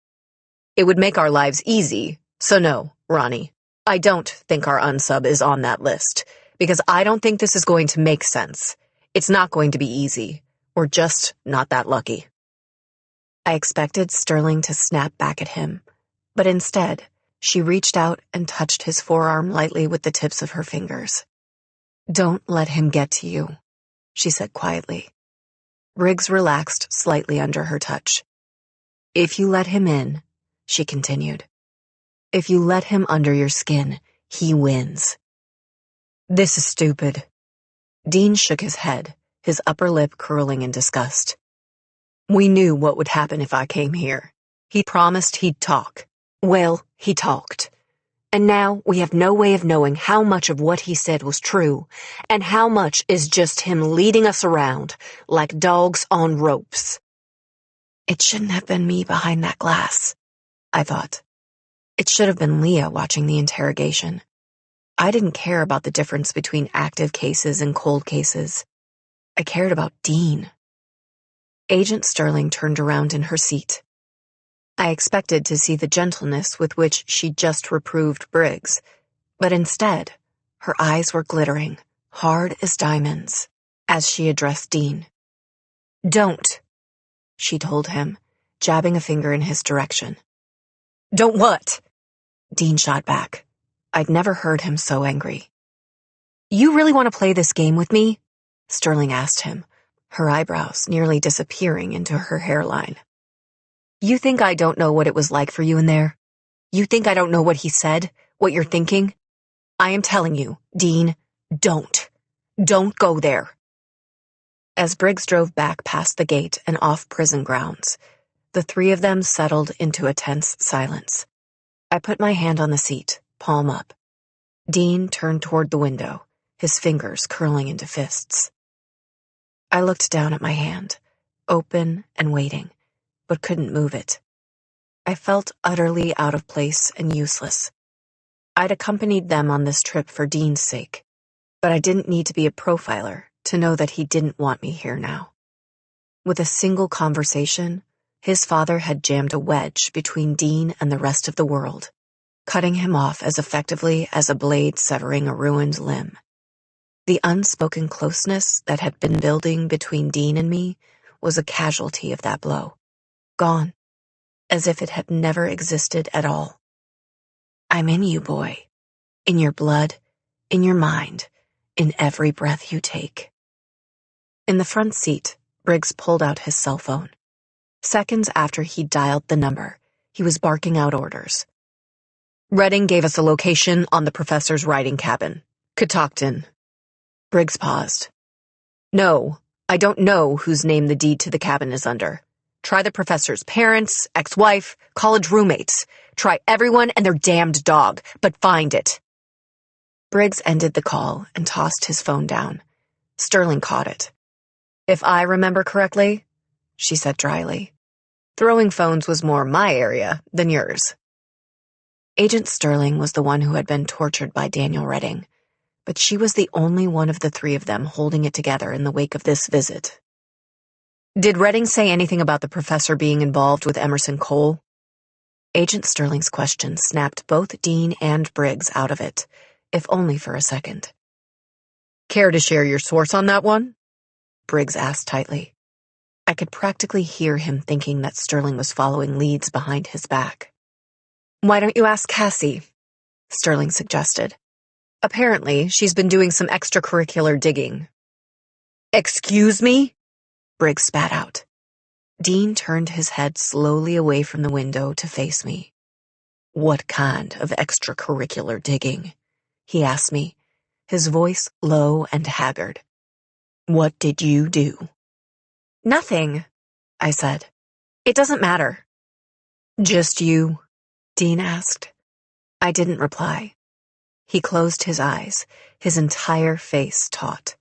"It would make our lives easy, so no, Ronnie. I don't think our unsub is on that list, because I don't think this is going to make sense. It's not going to be easy. We're just not that lucky." I expected Sterling to snap back at him, but instead, she reached out and touched his forearm lightly with the tips of her fingers. "Don't let him get to you," she said quietly. Briggs relaxed slightly under her touch. "If you let him in," she continued, "if you let him under your skin, he wins." "This is stupid." Dean shook his head, his upper lip curling in disgust. "We knew what would happen if I came here. He promised he'd talk. Well, he talked. And now we have no way of knowing how much of what he said was true, and how much is just him leading us around like dogs on ropes. It shouldn't have been me behind that glass, I thought. It should have been Leah watching the interrogation. I didn't care about the difference between active cases and cold cases. I cared about Dean. Agent Sterling turned around in her seat. I expected to see the gentleness with which she just reproved Briggs, but instead, her eyes were glittering, hard as diamonds, as she addressed Dean. "Don't," she told him, jabbing a finger in his direction. "Don't what?" Dean shot back. I'd never heard him so angry. "You really want to play this game with me?" Sterling asked him, her eyebrows nearly disappearing into her hairline. "You think I don't know what it was like for you in there? You think I don't know what he said, what you're thinking? I am telling you, Dean, don't. Don't go there." As Briggs drove back past the gate and off prison grounds, the three of them settled into a tense silence. I put my hand on the seat, palm up. Dean turned toward the window, his fingers curling into fists. I looked down at my hand, open and waiting, but couldn't move it. I felt utterly out of place and useless. I'd accompanied them on this trip for Dean's sake, but I didn't need to be a profiler to know that he didn't want me here now. With a single conversation, his father had jammed a wedge between Dean and the rest of the world, cutting him off as effectively as a blade severing a ruined limb. The unspoken closeness that had been building between Dean and me was a casualty of that blow. Gone, as if it had never existed at all. I'm in you, boy. In your blood, in your mind, in every breath you take. In the front seat, Briggs pulled out his cell phone. Seconds after he dialed the number, he was barking out orders. "Redding gave us a location on the professor's writing cabin. Catoctin." Briggs paused. "No, I don't know whose name the deed to the cabin is under. Try the professor's parents, ex-wife, college roommates. Try everyone and their damned dog, but find it." Briggs ended the call and tossed his phone down. Sterling caught it. "If I remember correctly," she said dryly, "throwing phones was more my area than yours." Agent Sterling was the one who had been tortured by Daniel Redding, but she was the only one of the three of them holding it together in the wake of this visit. "Did Redding say anything about the professor being involved with Emerson Cole?" Agent Sterling's question snapped both Dean and Briggs out of it, if only for a second. "Care to share your source on that one?" Briggs asked tightly. I could practically hear him thinking that Sterling was following leads behind his back. "Why don't you ask Cassie?" Sterling suggested. "Apparently, she's been doing some extracurricular digging." "Excuse me?" Briggs spat out. Dean turned his head slowly away from the window to face me. "What kind of extracurricular digging?" he asked me, his voice low and haggard. "What did you do?" "Nothing," I said. "It doesn't matter." "Just you?" Dean asked. I didn't reply. He closed his eyes, his entire face taut.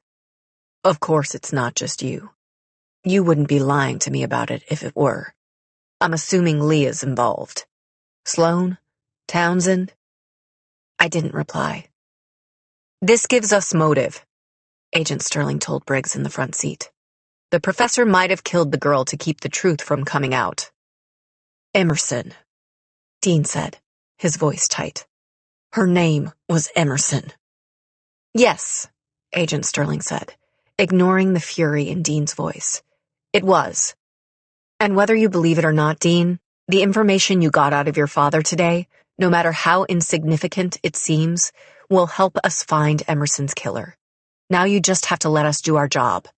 "Of course it's not just you. You wouldn't be lying to me about it if it were. I'm assuming Leah's involved. Sloan? Townsend?" I didn't reply. "This gives us motive," Agent Sterling told Briggs in the front seat. "The professor might have killed the girl to keep the truth from coming out." "Emerson," Dean said, his voice tight. "Her name was Emerson." "Yes," Agent Sterling said, ignoring the fury in Dean's voice. "It was. And whether you believe it or not, Dean, the information you got out of your father today, no matter how insignificant it seems, will help us find Emerson's killer. Now you just have to let us do our job."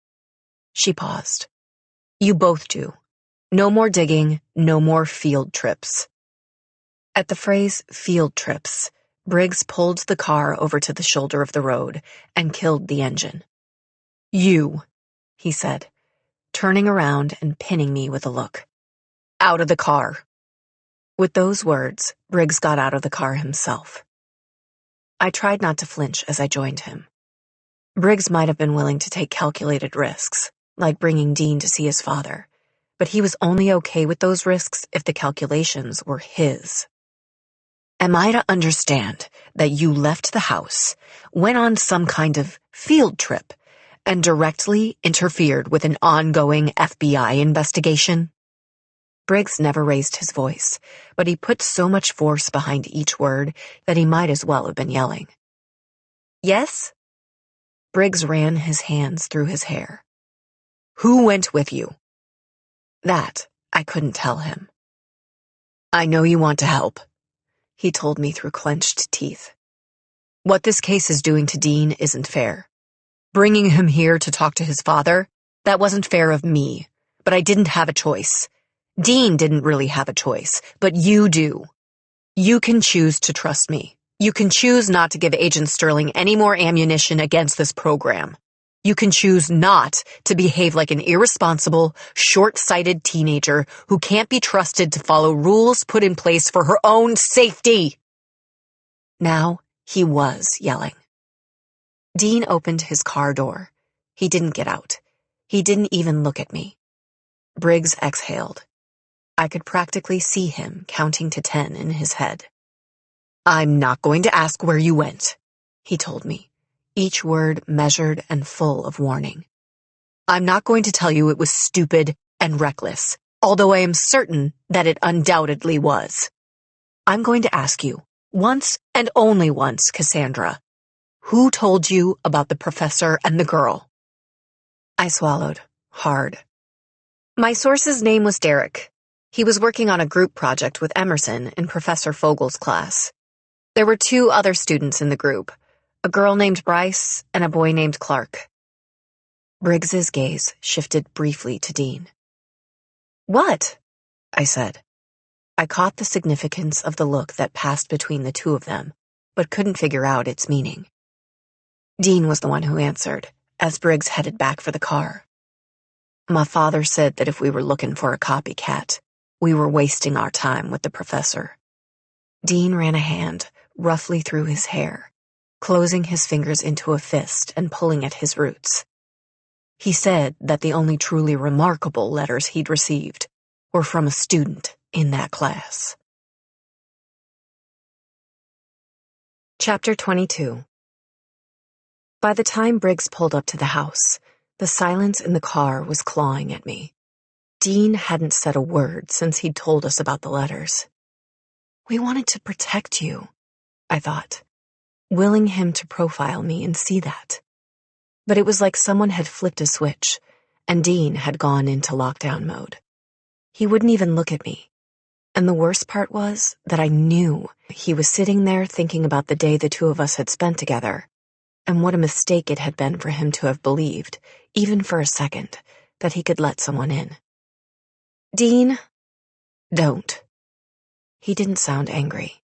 She paused. "You both do. No more digging, no more field trips." At the phrase field trips, Briggs pulled the car over to the shoulder of the road and killed the engine. "You," he said, turning around and pinning me with a look. "Out of the car." With those words, Briggs got out of the car himself. I tried not to flinch as I joined him. Briggs might have been willing to take calculated risks, like bringing Dean to see his father, but he was only okay with those risks if the calculations were his. Am I to understand that you left the house, went on some kind of field trip, and directly interfered with an ongoing FBI investigation? Briggs never raised his voice, but he put so much force behind each word that he might as well have been yelling. Yes? Briggs ran his hands through his hair. Who went with you? That I couldn't tell him. I know you want to help, he told me through clenched teeth. What this case is doing to Dean isn't fair. Bringing him here to talk to his father, that wasn't fair of me, but I didn't have a choice. Dean didn't really have a choice, but you do. You can choose to trust me. You can choose not to give Agent Sterling any more ammunition against this program. You can choose not to behave like an irresponsible, short-sighted teenager who can't be trusted to follow rules put in place for her own safety. Now he was yelling. Dean opened his car door. He didn't get out. He didn't even look at me. Briggs exhaled. I could practically see him counting to 10 in his head. I'm not going to ask where you went, he told me, each word measured and full of warning. I'm not going to tell you it was stupid and reckless, although I am certain that it undoubtedly was. I'm going to ask you, once and only once, Cassandra, who told you about the professor and the girl? I swallowed, hard. My source's name was Derek. He was working on a group project with Emerson in Professor Fogel's class. There were 2 other students in the group, a girl named Bryce and a boy named Clark. Briggs's gaze shifted briefly to Dean. What? I said. I caught the significance of the look that passed between the 2 of them, but couldn't figure out its meaning. Dean was the one who answered, as Briggs headed back for the car. My father said that if we were looking for a copycat, we were wasting our time with the professor. Dean ran a hand roughly through his hair, closing his fingers into a fist and pulling at his roots. He said that the only truly remarkable letters he'd received were from a student in that class. Chapter 22. By the time Briggs pulled up to the house, the silence in the car was clawing at me. Dean hadn't said a word since he'd told us about the letters. We wanted to protect you, I thought, willing him to profile me and see that. But it was like someone had flipped a switch, and Dean had gone into lockdown mode. He wouldn't even look at me. And the worst part was that I knew he was sitting there thinking about the day the 2 of us had spent together, and what a mistake it had been for him to have believed, even for a second, that he could let someone in. Dean, don't. He didn't sound angry.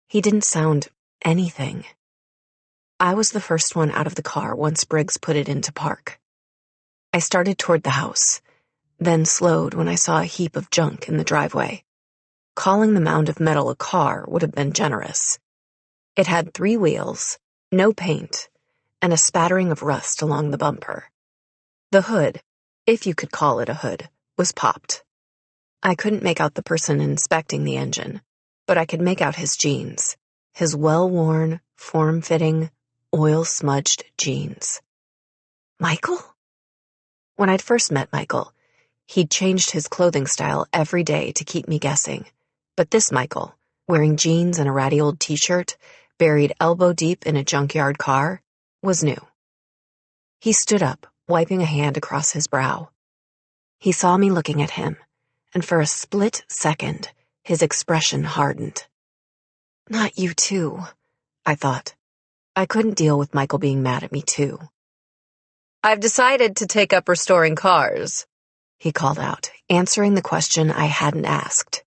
He didn't sound anything. I was the first one out of the car once Briggs put it into park. I started toward the house, then slowed when I saw a heap of junk in the driveway. Calling the mound of metal a car would have been generous. It had 3 wheels, no paint, and a spattering of rust along the bumper. The hood, if you could call it a hood, was popped. I couldn't make out the person inspecting the engine, but I could make out his jeans, his well-worn, form-fitting, oil-smudged jeans. Michael? When I'd first met Michael, he'd changed his clothing style every day to keep me guessing, but this Michael, wearing jeans and a ratty old t-shirt, buried elbow-deep in a junkyard car, was new. He stood up, wiping a hand across his brow. He saw me looking at him, and for a split second, his expression hardened. Not you too, I thought. I couldn't deal with Michael being mad at me too. I've decided to take up restoring cars, he called out, answering the question I hadn't asked,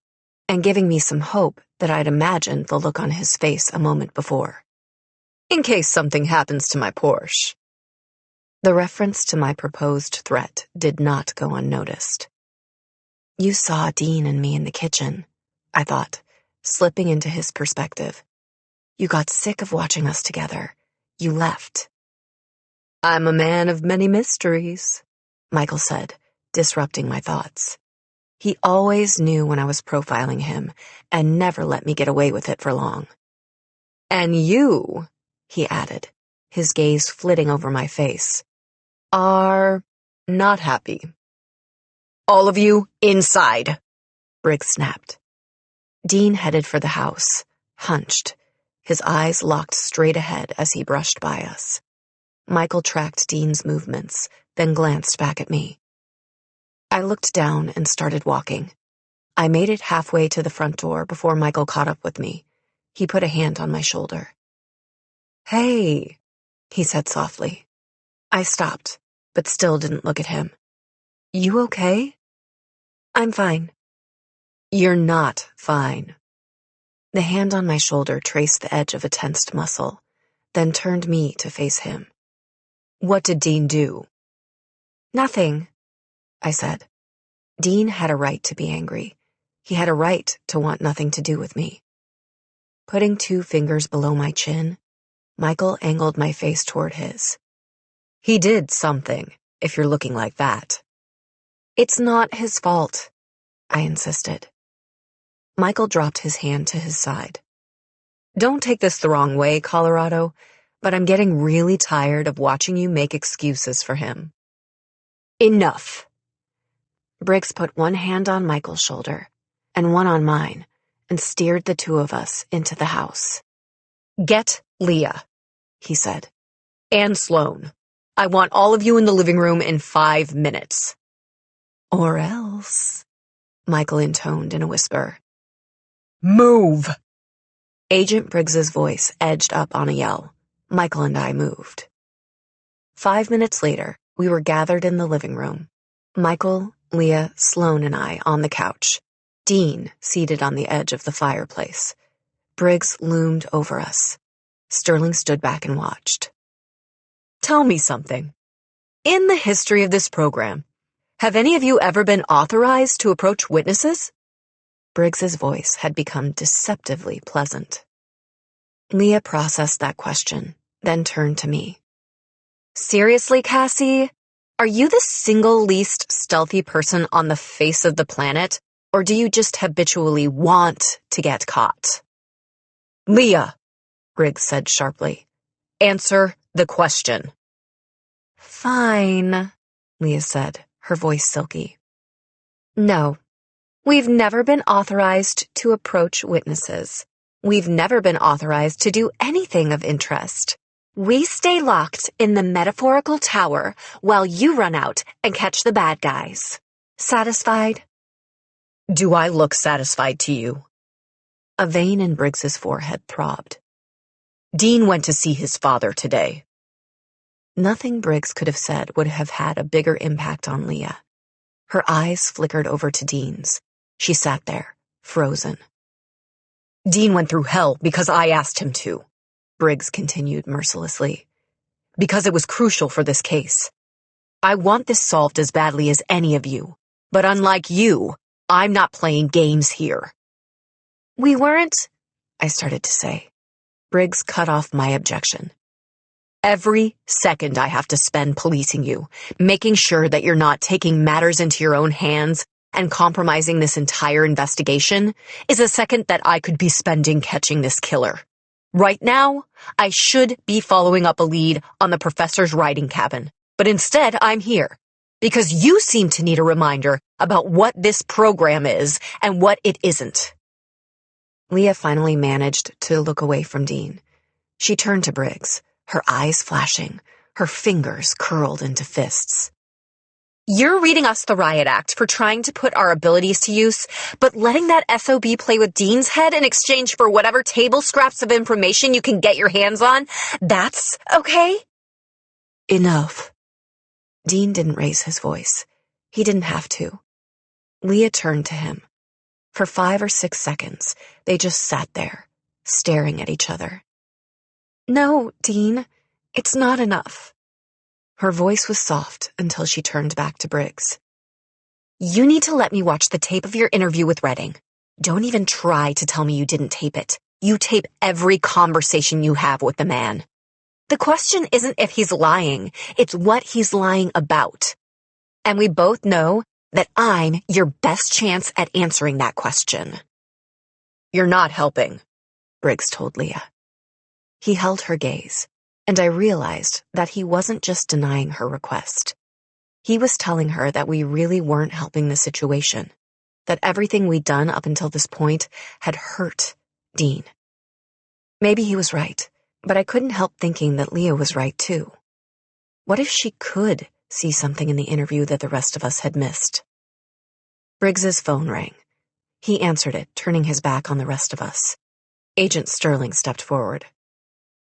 and giving me some hope that I'd imagined the look on his face a moment before. In case something happens to my Porsche. The reference to my proposed threat did not go unnoticed. You saw Dean and me in the kitchen, I thought, slipping into his perspective. You got sick of watching us together. You left. I'm a man of many mysteries, Michael said, disrupting my thoughts. He always knew when I was profiling him and never let me get away with it for long. And you, he added, his gaze flitting over my face, are not happy. All of you inside, Briggs snapped. Dean headed for the house, hunched, his eyes locked straight ahead as he brushed by us. Michael tracked Dean's movements, then glanced back at me. I looked down and started walking. I made it halfway to the front door before Michael caught up with me. He put a hand on my shoulder. Hey, he said softly. I stopped, but still didn't look at him. You okay? I'm fine. You're not fine. The hand on my shoulder traced the edge of a tensed muscle, then turned me to face him. What did Dean do? Nothing, I said. Dean had a right to be angry. He had a right to want nothing to do with me. Putting 2 fingers below my chin, Michael angled my face toward his. He did something, if you're looking like that. It's not his fault, I insisted. Michael dropped his hand to his side. Don't take this the wrong way, Colorado, but I'm getting really tired of watching you make excuses for him. Enough. Briggs put one hand on Michael's shoulder and one on mine and steered the 2 of us into the house. Get Leah, he said. And Sloan. I want all of you in the living room in 5 minutes. Or else, Michael intoned in a whisper. Move! Agent Briggs's voice edged up on a yell. Michael and I moved. 5 minutes later, we were gathered in the living room. Michael, Leah, Sloan, and I on the couch. Dean seated on the edge of the fireplace. Briggs loomed over us. Sterling stood back and watched. Tell me something. In the history of this program, have any of you ever been authorized to approach witnesses? Briggs's voice had become deceptively pleasant. Leah processed that question, then turned to me. Seriously, Cassie? Are you the single least stealthy person on the face of the planet, or do you just habitually want to get caught? Leah, Briggs said sharply. Answer the question. Fine, Leah said, her voice silky. No, we've never been authorized to approach witnesses. We've never been authorized to do anything of interest. We stay locked in the metaphorical tower while you run out and catch the bad guys. Satisfied? Do I look satisfied to you? A vein in Briggs's forehead throbbed. Dean went to see his father today. Nothing Briggs could have said would have had a bigger impact on Leah. Her eyes flickered over to Dean's. She sat there, frozen. Dean went through hell because I asked him to, Briggs continued mercilessly. Because it was crucial for this case. I want this solved as badly as any of you, but unlike you, I'm not playing games here. We weren't, I started to say. Briggs cut off my objection. Every second I have to spend policing you, making sure that you're not taking matters into your own hands and compromising this entire investigation, is a second that I could be spending catching this killer. Right now, I should be following up a lead on the professor's writing cabin, but instead I'm here because you seem to need a reminder about what this program is and what it isn't. Leah finally managed to look away from Dean. She turned to Briggs, her eyes flashing, her fingers curled into fists. You're reading us the riot act for trying to put our abilities to use, but letting that SOB play with Dean's head in exchange for whatever table scraps of information you can get your hands on, that's okay? Enough. Dean didn't raise his voice. He didn't have to. Leah turned to him. For 5 or 6 seconds, they just sat there, staring at each other. No, Dean, it's not enough. Her voice was soft until she turned back to Briggs. You need to let me watch the tape of your interview with Redding. Don't even try to tell me you didn't tape it. You tape every conversation you have with the man. The question isn't if he's lying, it's what he's lying about. And we both know that I'm your best chance at answering that question. You're not helping, Briggs told Leah. He held her gaze, and I realized that he wasn't just denying her request. He was telling her that we really weren't helping the situation, that everything we'd done up until this point had hurt Dean. Maybe he was right, but I couldn't help thinking that Leah was right too. What if she could see something in the interview that the rest of us had missed? Briggs's phone rang. He answered it, turning his back on the rest of us. Agent Sterling stepped forward.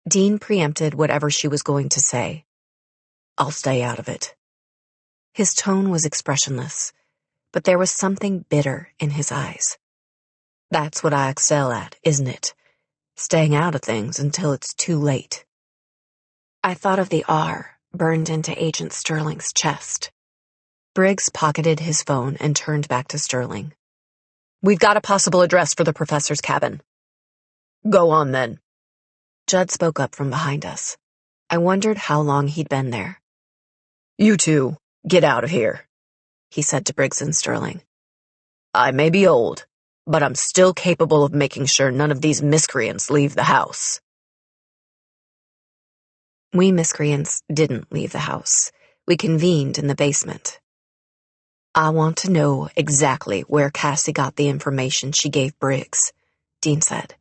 Dean preempted whatever she was going to say. I'll stay out of it. His tone was expressionless, but there was something bitter in his eyes. That's what I excel at, isn't it? Staying out of things until it's too late. I thought of the R burned into Agent Sterling's chest. Briggs pocketed his phone and turned back to Sterling. We've got a possible address for the professor's cabin. Go on then. Judd spoke up from behind us. I wondered how long he'd been there. You two, get out of here, he said to Briggs and Sterling. I may be old, but I'm still capable of making sure none of these miscreants leave the house. We miscreants didn't leave the house. We convened in the basement. I want to know exactly where Cassie got the information she gave Briggs, Dean said.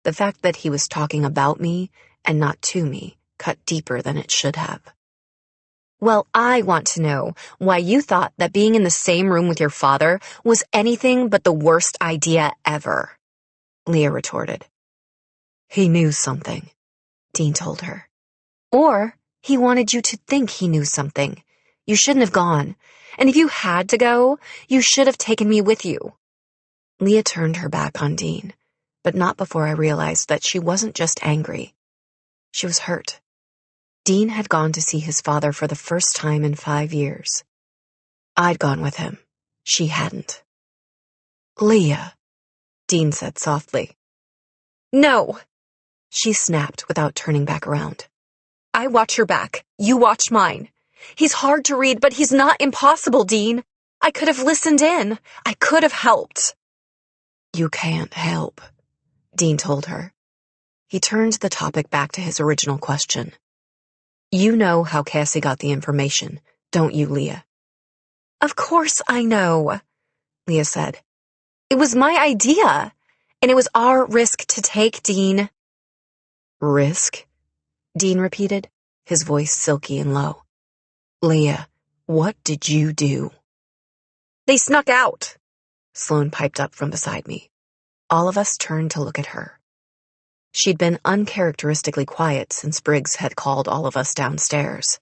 The fact that he was talking about me and not to me cut deeper than it should have. Well, I want to know why you thought that being in the same room with your father was anything but the worst idea ever, Leah retorted. He knew something, Dean told her. Or he wanted you to think he knew something. You shouldn't have gone. And if you had to go, you should have taken me with you. Leah turned her back on Dean, but not before I realized that she wasn't just angry. She was hurt. Dean had gone to see his father for the first time in 5 years. I'd gone with him. She hadn't. Leah, Dean said softly. No, she snapped without turning back around. I watch your back. You watch mine. He's hard to read, but he's not impossible, Dean. I could have listened in. I could have helped. You can't help, Dean told her. He turned the topic back to his original question. You know how Cassie got the information, don't you, Leah? Of course I know, Leah said. It was my idea, and it was our risk to take, Dean. Risk? Dean repeated, his voice silky and low. Leah, what did you do? They snuck out, Sloane piped up from beside me. All of us turned to look at her. She'd been uncharacteristically quiet since Briggs had called all of us downstairs.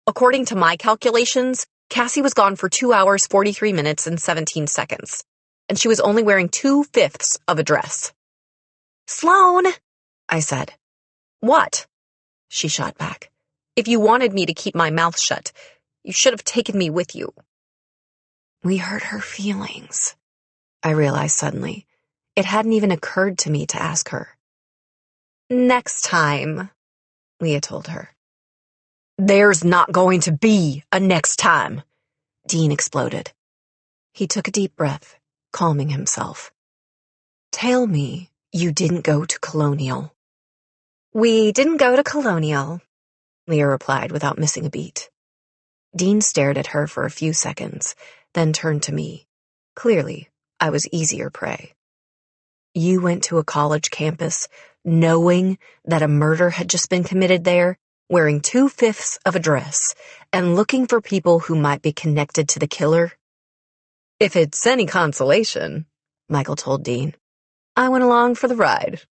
According to my calculations, Cassie was gone for 2 hours, 43 minutes, and 17 seconds, and she was only wearing 2/5 of a dress. Sloane, I said. What? She shot back. If you wanted me to keep my mouth shut, you should have taken me with you. We hurt her feelings, I realized suddenly. It hadn't even occurred to me to ask her. Next time, Leah told her. There's not going to be a next time, Dean exploded. He took a deep breath, calming himself. Tell me you didn't go to Colonial. We didn't go to Colonial, Leah replied without missing a beat. Dean stared at her for a few seconds, then turned to me. Clearly, I was easier prey. You went to a college campus knowing that a murder had just been committed there, wearing 2/5 of a dress, and looking for people who might be connected to the killer? If it's any consolation, Michael told Dean, I went along for the ride.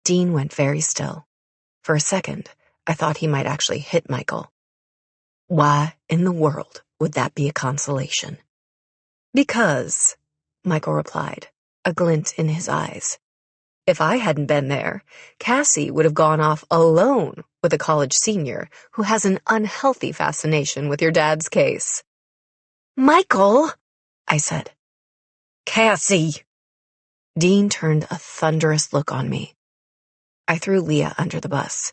Dean went very still. For a second, I thought he might actually hit Michael. Why in the world would that be a consolation? Because, Michael replied, a glint in his eyes. If I hadn't been there, Cassie would have gone off alone with a college senior who has an unhealthy fascination with your dad's case. Michael, I said. Cassie. Dean turned a thunderous look on me. I threw Leah under the bus.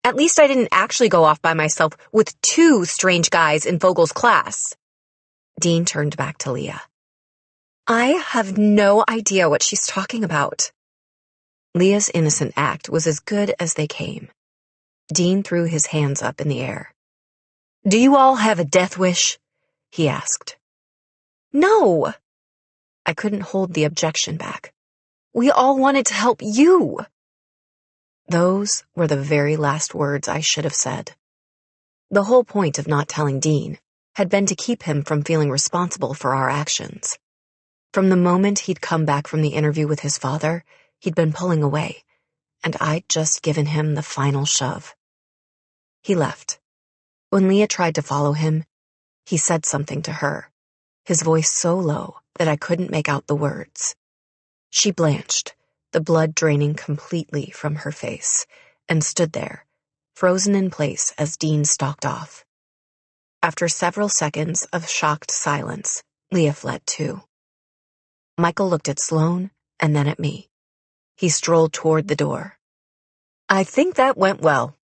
At least I didn't actually go off by myself with 2 strange guys in Vogel's class. Dean turned back to Leah. I have no idea what she's talking about. Leah's innocent act was as good as they came. Dean threw his hands up in the air. Do you all have a death wish? He asked. No. I couldn't hold the objection back. We all wanted to help you. Those were the very last words I should have said. The whole point of not telling Dean had been to keep him from feeling responsible for our actions. From the moment he'd come back from the interview with his father, he'd been pulling away, and I'd just given him the final shove. He left. When Leah tried to follow him, he said something to her, his voice so low that I couldn't make out the words. She blanched, the blood draining completely from her face, and stood there, frozen in place as Dean stalked off. After several seconds of shocked silence, Leah fled too. Michael looked at Sloane and then at me. He strolled toward the door. I think that went well,